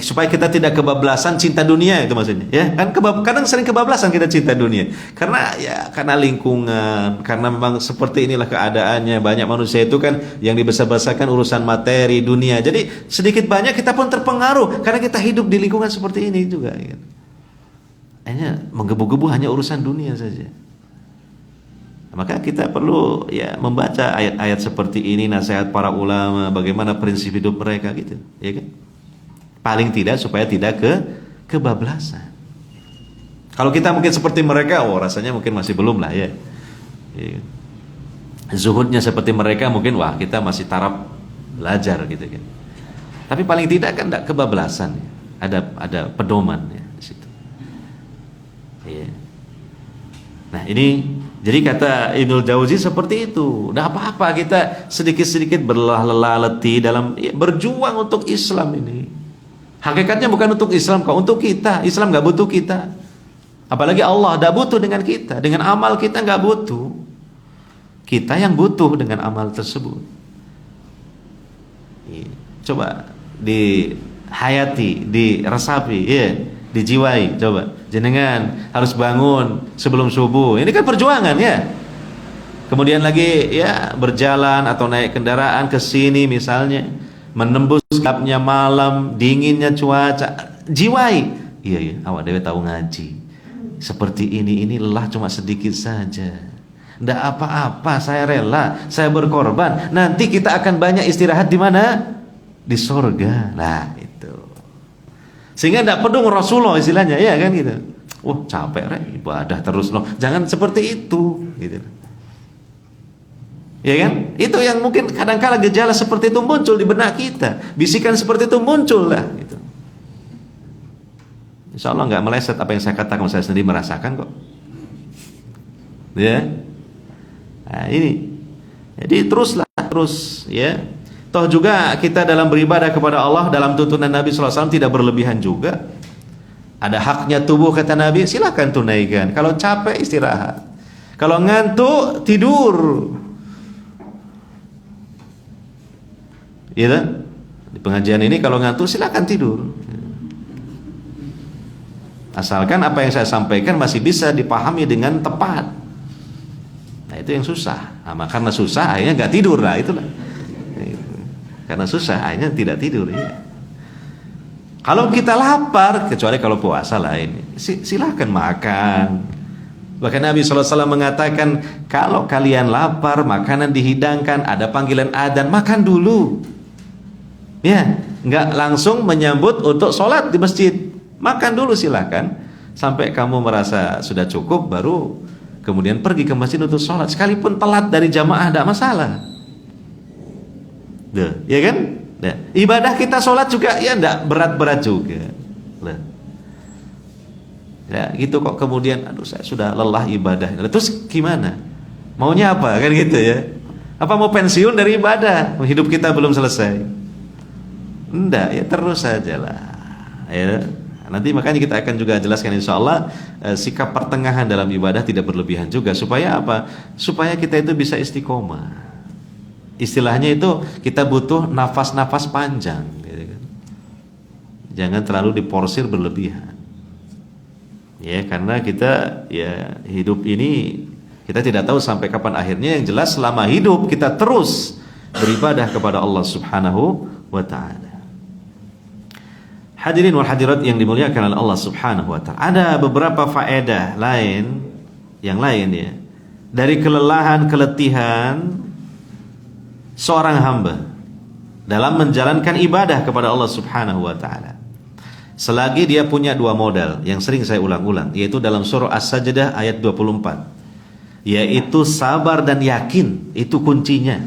Supaya kita tidak kebablasan cinta dunia, itu maksudnya, ya kan. Kadang sering kebablasan kita cinta dunia karena lingkungan, karena memang seperti inilah keadaannya. Banyak manusia itu kan yang dibesar-besarkan urusan materi dunia, jadi sedikit banyak kita pun terpengaruh karena kita hidup di lingkungan seperti ini juga, ya. Hanya menggebu-gebu hanya urusan dunia saja. Maka kita perlu ya membaca ayat-ayat seperti ini, nasihat para ulama, bagaimana prinsip hidup mereka, gitu, ya kan. Paling tidak supaya tidak kebablasan. Kalau kita mungkin seperti mereka, rasanya mungkin masih belum lah, ya. Zuhudnya seperti mereka mungkin, wah kita masih taraf belajar, gitu kan. Tapi paling tidak kan tidak kebablasan, ya. Ada pedoman, ya, di situ. Ya. Nah ini, jadi kata Ibnul Jauzi seperti itu. Tidak apa-apa kita sedikit-sedikit berlelah letih dalam berjuang untuk Islam ini. Hakikatnya bukan untuk Islam kok, untuk kita. Islam gak butuh kita. Apalagi Allah gak butuh dengan kita. Dengan amal kita gak butuh. Kita yang butuh dengan amal tersebut. Coba dihayati, diresapi, ya, dijiwai. Coba jenengan harus bangun sebelum subuh. Ini kan perjuangan, ya. Kemudian lagi ya berjalan atau naik kendaraan ke sini misalnya, menembus gelapnya malam, dinginnya cuaca, jiwai. Iya, awak dewe tahu ngaji. Seperti ini lelah cuma sedikit saja. Ndak apa-apa, saya rela, saya berkorban. Nanti kita akan banyak istirahat di mana? Di surga. Nah, itu. Sehingga ndak perlu Rasulullah istilahnya, ya kan gitu. Wah, capek ibadah terus loh. Jangan seperti itu, gitu. Ya kan? Itu yang mungkin kadang-kala gejala seperti itu muncul di benak kita. Bisikan seperti itu muncul lah, gitu. Insya Allah nggak meleset apa yang saya katakan, saya sendiri merasakan kok. Ya. Nah, ini. Jadi terus, ya. Toh juga kita dalam beribadah kepada Allah dalam tuntunan Nabi SAW tidak berlebihan juga. Ada haknya tubuh kata Nabi, silakan tunaikan. Kalau capek istirahat. Kalau ngantuk tidur. Iya, di pengajian ini kalau ngantuk silakan tidur. Asalkan apa yang saya sampaikan masih bisa dipahami dengan tepat. Nah itu yang susah. Nah, karena susah akhirnya nggak tidur lah itulah. Karena susah akhirnya tidak tidur. Ya. Kalau kita lapar, kecuali kalau puasa lah ini, silahkan makan. Bahkan Nabi SAW mengatakan, kalau kalian lapar, makanan dihidangkan, ada panggilan adzan, makan dulu. Ya, nggak langsung menyambut untuk sholat di masjid. Makan dulu silahkan sampai kamu merasa sudah cukup, baru kemudian pergi ke masjid untuk sholat. Sekalipun telat dari jamaah tidak masalah. Duh, ya kan? Nah, ibadah kita sholat juga ya tidak berat-berat juga. Nah. Ya gitu kok kemudian, aduh saya sudah lelah ibadah. Terus gimana? Maunya apa kan gitu ya? Apa mau pensiun dari ibadah? Hidup kita belum selesai. Enggak, ya terus saja lah. Ya. Nanti makanya kita akan juga jelaskan insyaallah sikap pertengahan dalam ibadah tidak berlebihan juga, supaya apa? Supaya kita itu bisa istiqomah. Istilahnya itu kita butuh nafas-nafas panjang gitu kan. Jangan terlalu diporsir berlebihan. Ya, karena kita ya hidup ini kita tidak tahu sampai kapan akhirnya. Yang jelas selama hidup kita terus beribadah kepada Allah Subhanahu wa taala. Hadirin wal hadirat yang dimuliakan oleh Allah Subhanahu wa taala. Ada beberapa faedah lain yang lain ya dari kelelahan, keletihan seorang hamba dalam menjalankan ibadah kepada Allah Subhanahu wa taala. Selagi dia punya dua modal yang sering saya ulang-ulang, yaitu dalam surah As-Sajdah ayat 24. Yaitu sabar dan yakin, itu kuncinya.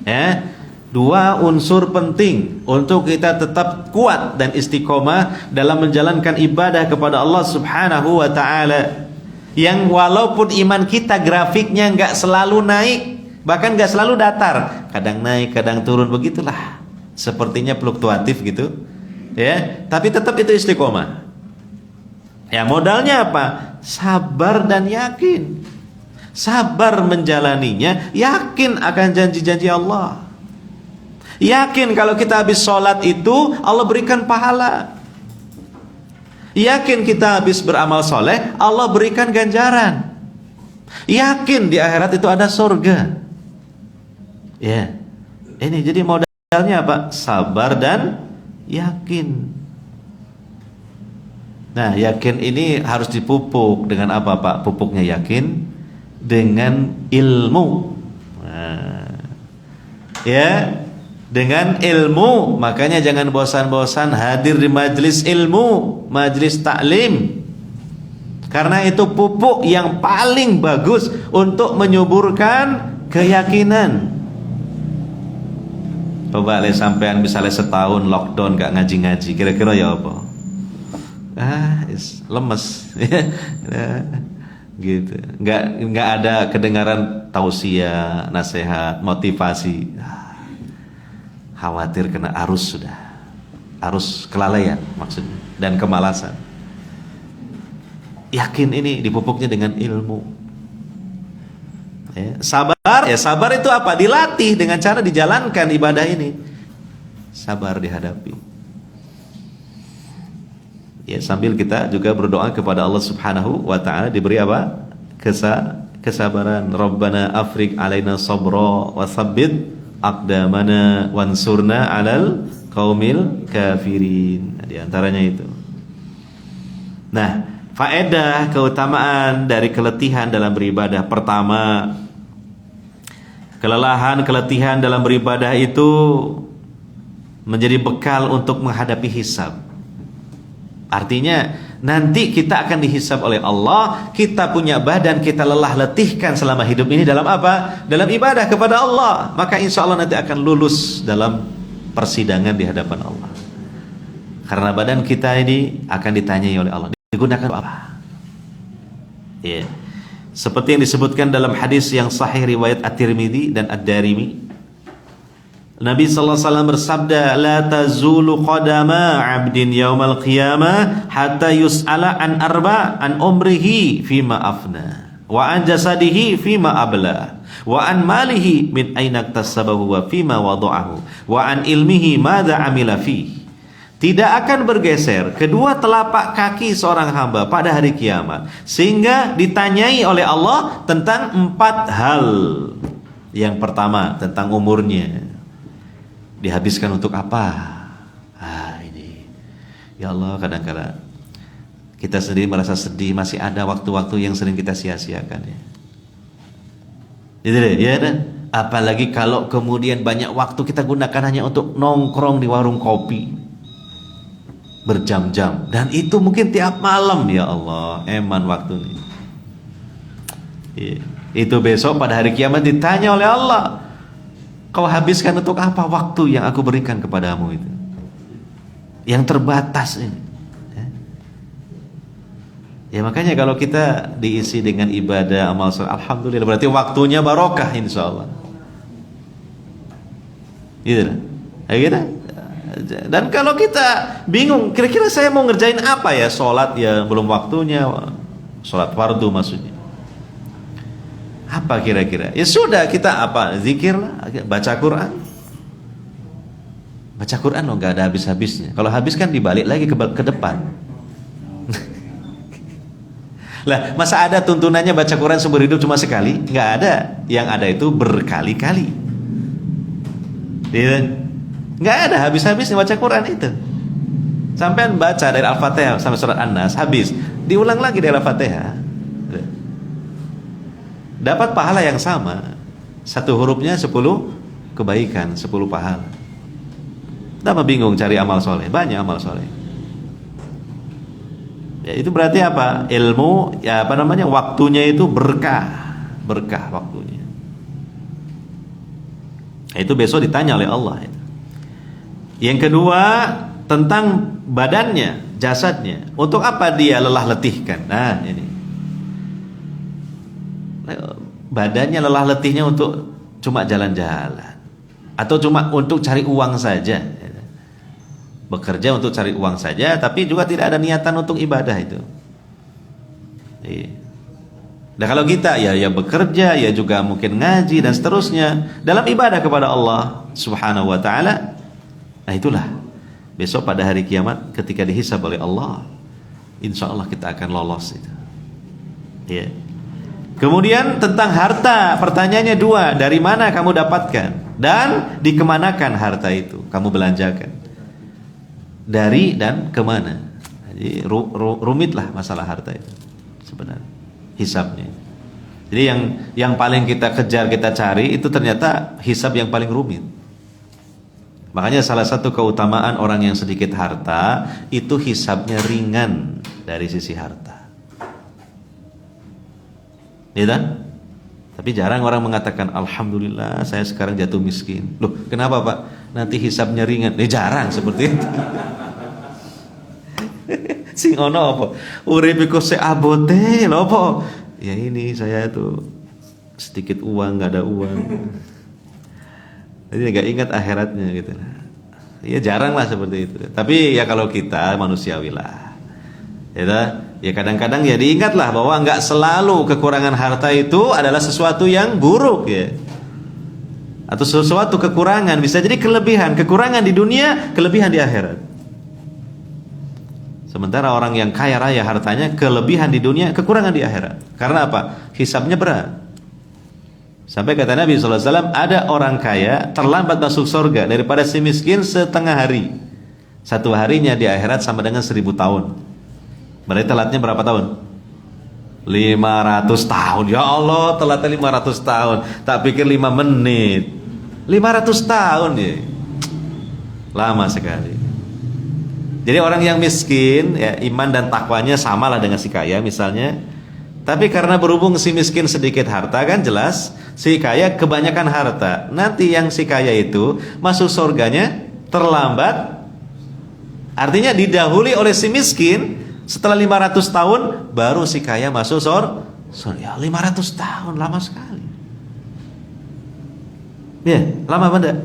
Ya. Dua unsur penting untuk kita tetap kuat dan istiqomah dalam menjalankan ibadah kepada Allah Subhanahu wa taala. Yang walaupun iman kita grafiknya enggak selalu naik, bahkan enggak selalu datar, kadang naik, kadang turun, begitulah. Sepertinya fluktuatif gitu. Ya, tapi tetap itu istiqomah. Ya, modalnya apa? Sabar dan yakin. Sabar menjalaninya, yakin akan janji-janji Allah. Yakin kalau kita habis sholat itu Allah berikan pahala. Yakin kita habis beramal soleh Allah berikan ganjaran. Yakin di akhirat itu ada surga. Ya, ini jadi modalnya apa? Sabar dan yakin. Nah, yakin ini harus dipupuk dengan apa Pak? Pupuknya yakin dengan ilmu. Nah, ya, dengan ilmu. Makanya jangan bosan-bosan hadir di majelis ilmu, majelis taklim. Karena itu pupuk yang paling bagus untuk menyuburkan keyakinan. Coba le sampean misalnya setahun lockdown gak ngaji-ngaji, kira-kira ya apa? Lemes. Gitu. Nggak ada kedengaran tausiah, nasihat, motivasi. Khawatir kena arus sudah. Arus kelalaian maksudnya dan kemalasan. Yakin ini dipupuknya dengan ilmu. Ya, sabar, ya sabar itu apa? Dilatih dengan cara dijalankan ibadah ini. Sabar dihadapi. Ya, sambil kita juga berdoa kepada Allah Subhanahu wa taala diberi apa? Kesabaran. Rabbana afriq alaina sabra wa tsabbit aqdamana wansurna 'alal qaumil kafirin. Nah, di antaranya itu. Nah, faedah keutamaan dari keletihan dalam beribadah. Pertama, kelelahan, keletihan dalam beribadah itu menjadi bekal untuk menghadapi hisab. Artinya nanti kita akan dihisab oleh Allah. Kita punya badan kita lelah letihkan selama hidup ini dalam apa? Dalam ibadah kepada Allah. Maka insya Allah nanti akan lulus dalam persidangan di hadapan Allah. Karena badan kita ini akan ditanyai oleh Allah. Digunakan apa? Ya. Seperti yang disebutkan dalam hadis yang sahih riwayat At-Tirmidzi dan Ad-Darimi. Nabi sallallahu alaihi wasallam bersabda, "La tazulu qadama 'abdin yaumal qiyamah hatta yus'ala an an umrihi fima afna, wa an jasadihi fima abla, wa an malihi min aina iktasabahu wa fima wada'ahu, wa an ilmihi madza amila fi." Tidak akan bergeser kedua telapak kaki seorang hamba pada hari kiamat sehingga ditanyai oleh Allah tentang 4 hal. Yang pertama tentang umurnya, dihabiskan untuk apa? Ini ya Allah, kadang-kadang kita sendiri merasa sedih, masih ada waktu-waktu yang sering kita sia-siakan ya. Gitu deh, ya kan? Apalagi kalau kemudian banyak waktu kita gunakan hanya untuk nongkrong di warung kopi berjam-jam, dan itu mungkin tiap malam. Ya Allah, eman waktu ini. Itu besok pada hari kiamat ditanya oleh Allah, kau habiskan untuk apa waktu yang aku berikan kepadamu itu, yang terbatas ini. Ya makanya kalau kita diisi dengan ibadah, amal soleh, alhamdulillah, berarti waktunya barokah insyaallah. Gitu. Ya gitu. Dan kalau kita bingung, kira-kira saya mau ngerjain apa ya? Sholat ya belum waktunya, sholat fardu maksudnya. Apa kira-kira? Ya sudah, kita apa? Zikir lah, baca Quran. Baca Quran loh, nggak ada habis-habisnya. Kalau habis kan dibalik lagi ke depan. Lah, masa ada tuntunannya baca Quran seumur hidup cuma sekali? Nggak ada. Yang ada itu berkali-kali. Nggak ada habis-habisnya baca Quran itu. Sampai baca dari Al-Fatihah sampai surat An-Nas, habis, diulang lagi dari Al-Fatihah, dapat pahala yang sama. Satu hurufnya 10 kebaikan, 10 pahala. Kenapa bingung cari amal soleh? Banyak amal soleh. Ya, itu berarti apa? Ilmu, ya apa namanya, waktunya itu berkah waktunya. Itu besok ditanya oleh Allah. Yang kedua tentang badannya, jasadnya. Untuk apa dia lelah letihkan? Nah ini, badannya lelah letihnya untuk cuma jalan-jalan, atau cuma untuk cari uang saja. Bekerja untuk cari uang saja, tapi juga tidak ada niatan untuk ibadah itu. Nah kalau kita ya bekerja, ya juga mungkin ngaji dan seterusnya dalam ibadah kepada Allah Subhanahu wa taala. Nah itulah besok pada hari kiamat ketika dihisab oleh Allah, insya Allah kita akan lolos itu. Ya. Kemudian tentang harta, pertanyaannya 2, dari mana kamu dapatkan dan dikemanakan harta itu, kamu belanjakan. Dari dan kemana. Jadi rumitlah masalah harta itu sebenarnya, hisabnya. Jadi yang paling kita kejar, kita cari itu ternyata hisab yang paling rumit. Makanya salah satu keutamaan orang yang sedikit harta itu hisabnya ringan dari sisi harta. Ya kan? Tapi jarang orang mengatakan alhamdulillah saya sekarang jatuh miskin. Loh, kenapa Pak? Nanti hisabnya ringan. Jarang seperti itu. Sing ono apa? Urip iku sik abote lho apa? Ya ini saya tuh sedikit uang, enggak ada uang. Jadi nggak ingat akhiratnya gitu. Ya jarang lah seperti itu. Tapi ya kalau kita manusiawi lah, ya kadang-kadang ya diingatlah bahwa nggak selalu kekurangan harta itu adalah sesuatu yang buruk ya, atau sesuatu kekurangan. Bisa jadi kelebihan, kekurangan di dunia, kelebihan di akhirat. Sementara orang yang kaya raya hartanya, kelebihan di dunia, kekurangan di akhirat. Karena apa? Hisabnya berat. Sampai kata Nabi SAW, ada orang kaya terlambat masuk surga daripada si miskin setengah hari. Satu harinya di akhirat sama dengan 1000 tahun. Berarti telatnya berapa tahun? 500 tahun. Ya Allah, telatnya 500 tahun. Tak pikir 5 menit. 500 tahun ya. Lama sekali. Jadi orang yang miskin, ya, iman dan takwanya sama lah dengan si kaya misalnya. Tapi karena berhubung si miskin sedikit harta, kan jelas si kaya kebanyakan harta. Nanti yang si kaya itu masuk surganya terlambat. Artinya didahului oleh si miskin. Setelah 500 tahun baru si kaya masuk surga. Ya 500 tahun, lama sekali. Ya, lama benda.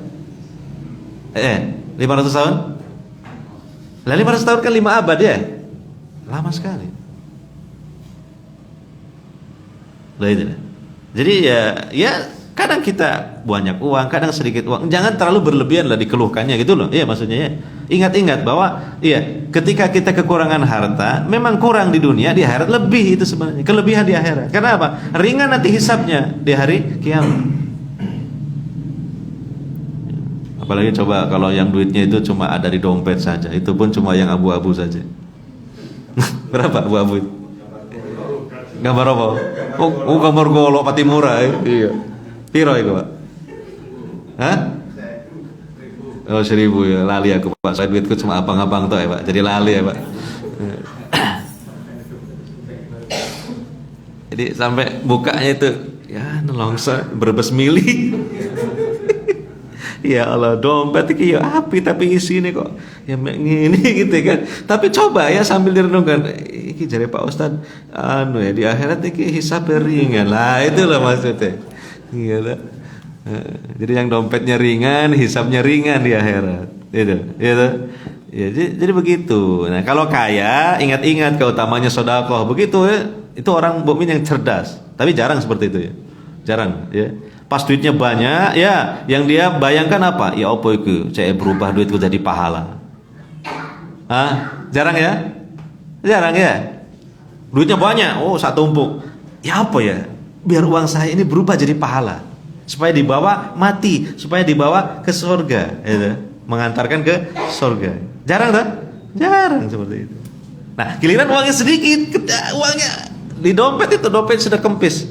500 tahun? Lah 500 tahun kan 5 abad ya? Lama sekali. Lah itu. Jadi ya kadang kita banyak uang, kadang sedikit uang. Jangan terlalu berlebihan lah dikeluhkannya gitu loh. Iya maksudnya ya. Ingat-ingat bahwa ketika kita kekurangan harta, memang kurang di dunia, di akhirat lebih itu sebenarnya. Kelebihan di akhirat. Karena apa? Ringan nanti hisabnya di hari kiamat. Apalagi coba kalau yang duitnya itu cuma ada di dompet saja, itu pun cuma yang abu-abu saja. Berapa abu-abu itu? Gambar apa? Oh gambar golok pati murah. Iya. Piro itu, Pak? Hah? Oh 1.000 ya, lali aku Pak. Saya duitku cuma abang-abang tuh ya Pak. Jadi lali ya Pak. Jadi sampai bukanya itu ya nelongso berbes mili. Ya Allah, dompet iki ya api tapi isine kok ya ngene gitu kan. Tapi coba ya sambil direnungkan, iki jare Pak Ustad di akhirat iki hisab ringan. Lah itu loh maksudnya. Iya lah. Jadi yang dompetnya ringan, hisabnya ringan di akhirat. Itu. Ya, jadi begitu. Nah, kalau kaya, ingat-ingat keutamanya sedekah. Begitu ya. Itu orang mukmin yang cerdas. Tapi jarang seperti itu ya. Jarang ya. Pas duitnya banyak, ya, yang dia bayangkan apa? Ya apa itu? Saya berubah duitku jadi pahala. Jarang ya? Jarang ya? Duitnya banyak, satu tumpuk. Ya apa ya? Biar uang saya ini berubah jadi pahala. Supaya dibawa mati, supaya dibawa ke surga, gitu. Mengantarkan ke surga. Jarang tak? Jarang seperti itu. Nah, giliran uangnya sedikit, uangnya di dompet itu dompet sudah kempis.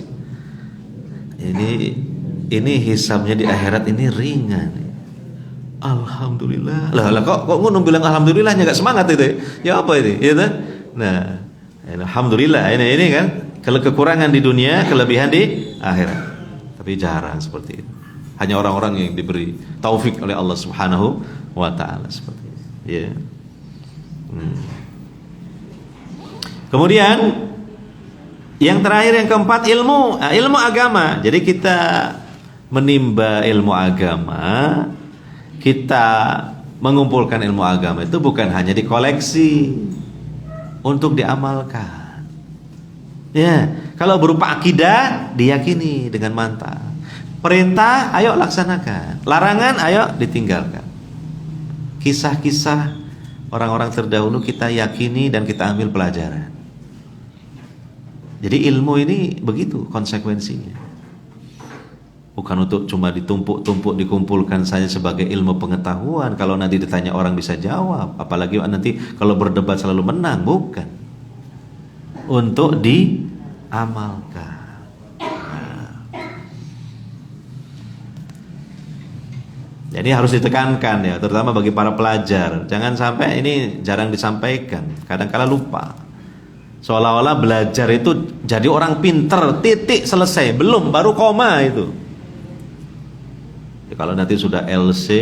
Ini hisabnya di akhirat ini ringan. Alhamdulillah. Lah kok ngono bilang alhamdulillahnya enggak semangat itu. Ya apa ini? Ya kan? Nah, alhamdulillah ini kan kalau kekurangan di dunia, kelebihan di akhirat. Tapi jarang seperti itu. Hanya orang-orang yang diberi taufik oleh Allah Subhanahu wa taala seperti itu. Ya. Kemudian yang terakhir yang keempat ilmu agama. Jadi kita menimba ilmu agama, kita mengumpulkan ilmu agama itu bukan hanya dikoleksi, untuk diamalkan. Ya, kalau berupa akidah diyakini dengan mantap. Perintah ayo laksanakan, larangan ayo ditinggalkan. Kisah-kisah orang-orang terdahulu kita yakini dan kita ambil pelajaran. Jadi ilmu ini begitu konsekuensinya. Bukan untuk cuma ditumpuk-tumpuk dikumpulkan saja sebagai ilmu pengetahuan. Kalau nanti ditanya orang bisa jawab. Apalagi nanti kalau berdebat selalu menang. Bukan. Untuk diamalkan. Jadi harus ditekankan ya, terutama bagi para pelajar. Jangan sampai ini jarang disampaikan. Kadang-kala lupa. Seolah-olah belajar itu jadi orang pinter, titik selesai. Belum, baru koma itu. Kalau nanti sudah LC,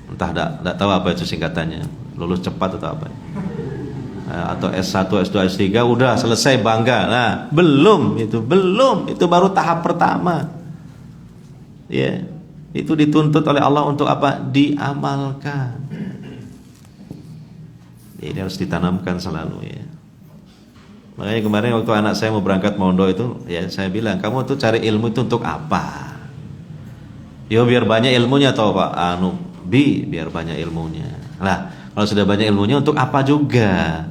entah tidak tahu apa itu singkatannya, lulus cepat atau apa, atau S1, S2, S3 udah selesai bangga. Nah, belum, itu baru tahap pertama. Ya, itu dituntut oleh Allah untuk apa? Diamalkan. Ini harus ditanamkan selalu ya. Makanya kemarin waktu anak saya mau berangkat mondok itu, ya saya bilang, kamu tuh cari ilmu itu untuk apa? Yo biar banyak ilmunya toh Pak. Biar banyak ilmunya. Lah, kalau sudah banyak ilmunya untuk apa juga?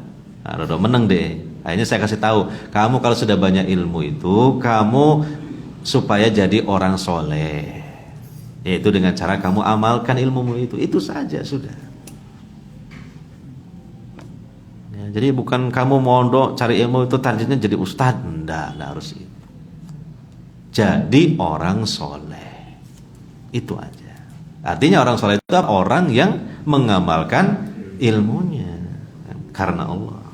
Nah, Rodo meneng deh. Akhirnya saya kasih tahu, kamu kalau sudah banyak ilmu itu, kamu supaya jadi orang soleh. Yaitu dengan cara kamu amalkan ilmumu itu saja sudah. Ya, jadi bukan kamu mondok cari ilmu itu targetnya jadi ustadz, enggak harus itu. Jadi orang soleh. Itu aja. Artinya orang soleh itu orang yang mengamalkan ilmunya karena Allah.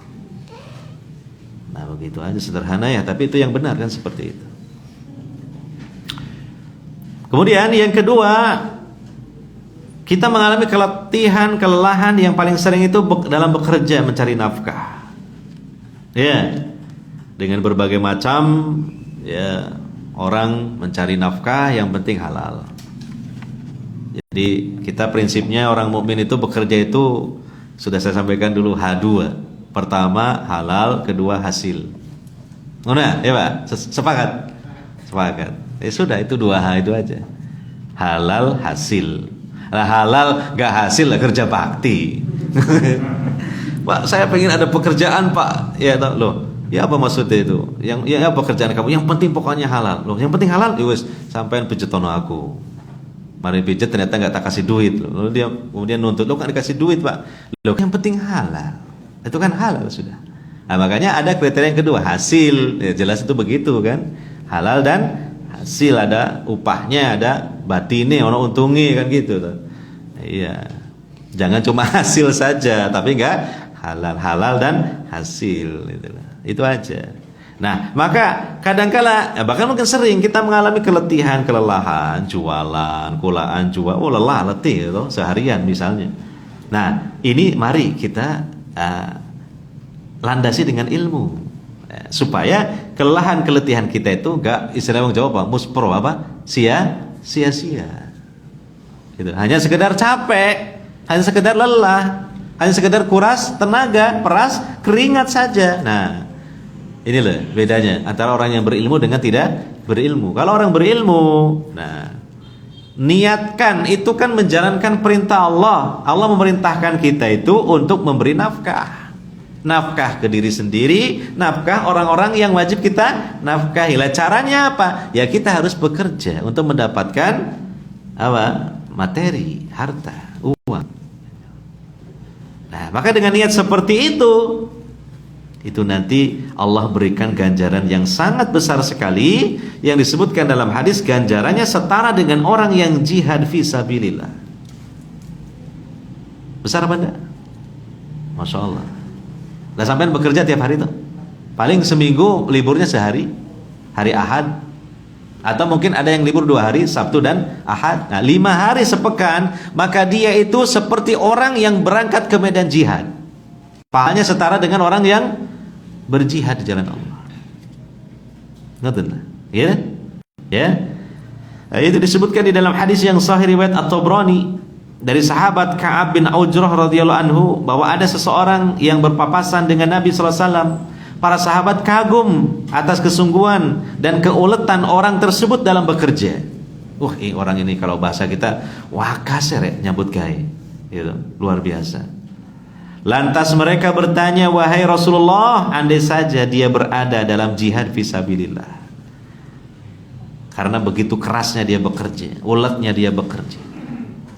Nah begitu aja sederhana ya, tapi itu yang benar kan seperti itu. Kemudian yang kedua, kita mengalami kelelahan yang paling sering itu dalam bekerja mencari nafkah. Ya, dengan berbagai macam ya orang mencari nafkah yang penting halal. Jadi kita prinsipnya orang mukmin itu bekerja itu sudah saya sampaikan dulu H2. Pertama halal, kedua hasil. Mana? Ya Pak, sepakat? Sepakat. Ya sudah, itu 2H itu aja. Halal, hasil. Nah, halal gak hasil lah kerja bakti. Pak, saya pengen ada pekerjaan Pak. Ya loh. Ya apa maksudnya itu? Yang apa pekerjaan kamu? Yang penting pokoknya halal. Loh, yang penting halal. Yowes, sampean pijetono aku. Mari pijet ternyata nggak tak kasih duit. Lalu dia kemudian nuntut, lo kan dikasih duit Pak. Lo yang penting halal. Itu kan halal sudah. Nah, makanya ada kriteria yang kedua, hasil. Ya, jelas itu begitu kan. Halal dan hasil, ada upahnya, ada batine, ono untungi kan gitu tuh. Iya. Jangan cuma hasil saja, tapi enggak halal dan hasil gitu. Itu aja. Nah, maka kadangkala bahkan mungkin sering kita mengalami keletihan, kelelahan, jualan, kulaan jual, lelah, letih gitu, seharian misalnya. Nah, ini mari kita landasi dengan ilmu supaya kelelahan keletihan kita itu enggak istilahnya jawab apa muspro apa sia-sia gitu. Hanya sekedar capek, hanya sekedar lelah, hanya sekedar kuras tenaga, peras keringat saja. Nah, ini loh bedanya antara orang yang berilmu dengan tidak berilmu. Kalau orang berilmu, nah, niatkan itu kan menjalankan perintah Allah. Allah memerintahkan kita itu untuk memberi nafkah. Nafkah ke diri sendiri, nafkah orang-orang yang wajib kita nafkahi. Lah caranya apa? Ya kita harus bekerja untuk mendapatkan apa? Materi, harta, uang. Nah, maka dengan niat seperti itu nanti Allah berikan ganjaran yang sangat besar sekali, yang disebutkan dalam hadis ganjarannya setara dengan orang yang jihad fisabilillah. Besar apa enggak? Masya Allah. Nah, sampean bekerja tiap hari tuh, paling seminggu liburnya sehari, hari Ahad, atau mungkin ada yang libur 2 hari, Sabtu dan Ahad. Nah, 5 hari sepekan, maka dia itu seperti orang yang berangkat ke medan jihad. Pahalanya setara dengan orang yang berjihad di jalan Allah. Ngerti? Ya? Ya? Nah, itu disebutkan di dalam hadis yang sahih riwayat At-Tabrani dari sahabat Ka'ab bin Ujrah radhiyallahu anhu bahwa ada seseorang yang berpapasan dengan Nabi sallallahu alaihi wasallam. Para sahabat kagum atas kesungguhan dan keuletan orang tersebut dalam bekerja. Orang ini kalau bahasa kita wakas ya nyambut gawe. Gitu, luar biasa. Lantas mereka bertanya, wahai Rasulullah, andai saja dia berada dalam jihad fisabilillah. Karena begitu kerasnya dia bekerja, uletnya dia bekerja.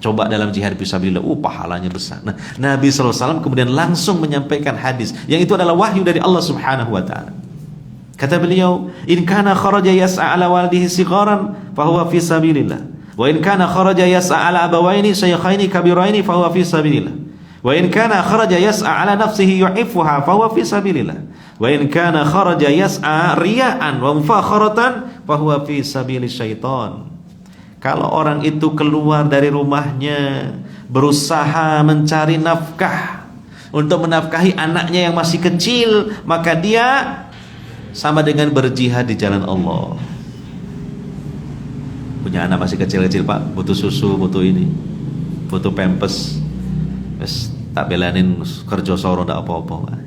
Coba dalam jihad fisabilillah, pahalanya besar. Nah, Nabi sallallahu alaihi wasallam kemudian langsung menyampaikan hadis yang itu adalah wahyu dari Allah Subhanahu wa taala. Kata beliau, "In kana kharaja yas'a ala walidihi sigharan fa huwa fi sabilillah. Wa in kana kharaja yas'a ala abawaini shaykhaini kabiraini fa huwa fi sabilillah. Wa in kana kharaja yas'a ala nafsihi yu'iffuha fa huwa fi sabilillah. Wa in kana kharaja yas'a riya'an wa mufakharatan fa huwa fi sabilis syaitan." Kalau orang itu keluar dari rumahnya berusaha mencari nafkah untuk menafkahi anaknya yang masih kecil, maka dia sama dengan berjihad di jalan Allah. Punya anak masih kecil-kecil Pak, butuh susu, butuh ini, butuh pampers, tak belanin kerja soro ndak apa-apa.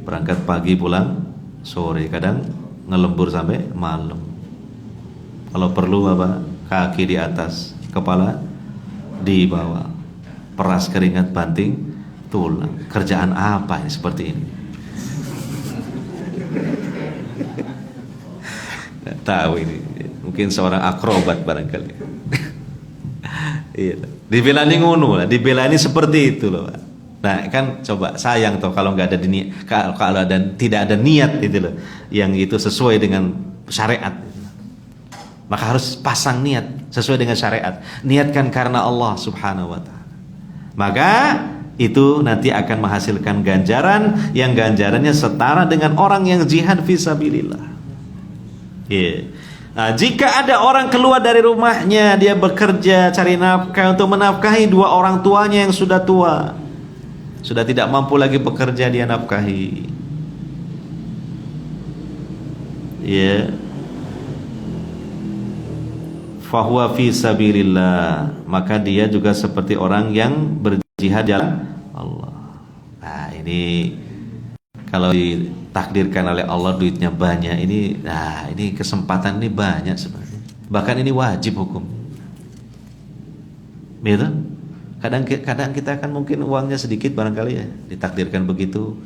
Berangkat pagi pulang sore, kadang ngelembur sampai malam. Kalau perlu apa? Kaki di atas, kepala di bawah. Peras keringat banting tulang. Kerjaan apa ini seperti ini? Nggak tahu ini. Mungkin seorang akrobat barangkali. Iya. Dibelani ngono lah, dibelani seperti itu loh, Pak. Nah, kan coba sayang toh kalau nggak ada kalau ada tidak ada niat itu loh, yang itu sesuai dengan syariat. Maka harus pasang niat sesuai dengan syariat. Niatkan karena Allah Subhanahu wa ta'ala. Maka itu nanti akan menghasilkan ganjaran yang ganjarannya setara dengan orang yang jihad fisabilillah. Yeah. Nah, jika ada orang keluar dari rumahnya, dia bekerja cari nafkah untuk menafkahi 2 orang tuanya yang sudah tua, sudah tidak mampu lagi bekerja, dia nafkahi. Ya. fahuwa fi sabilillah, maka dia juga seperti orang yang berjihad jalan Allah. Nah, ini kalau ditakdirkan oleh Allah duitnya banyak, ini kesempatan ini banyak sebenarnya. Bahkan ini wajib hukum. Gitu? Kadang kita kan mungkin uangnya sedikit barangkali ya, ditakdirkan begitu.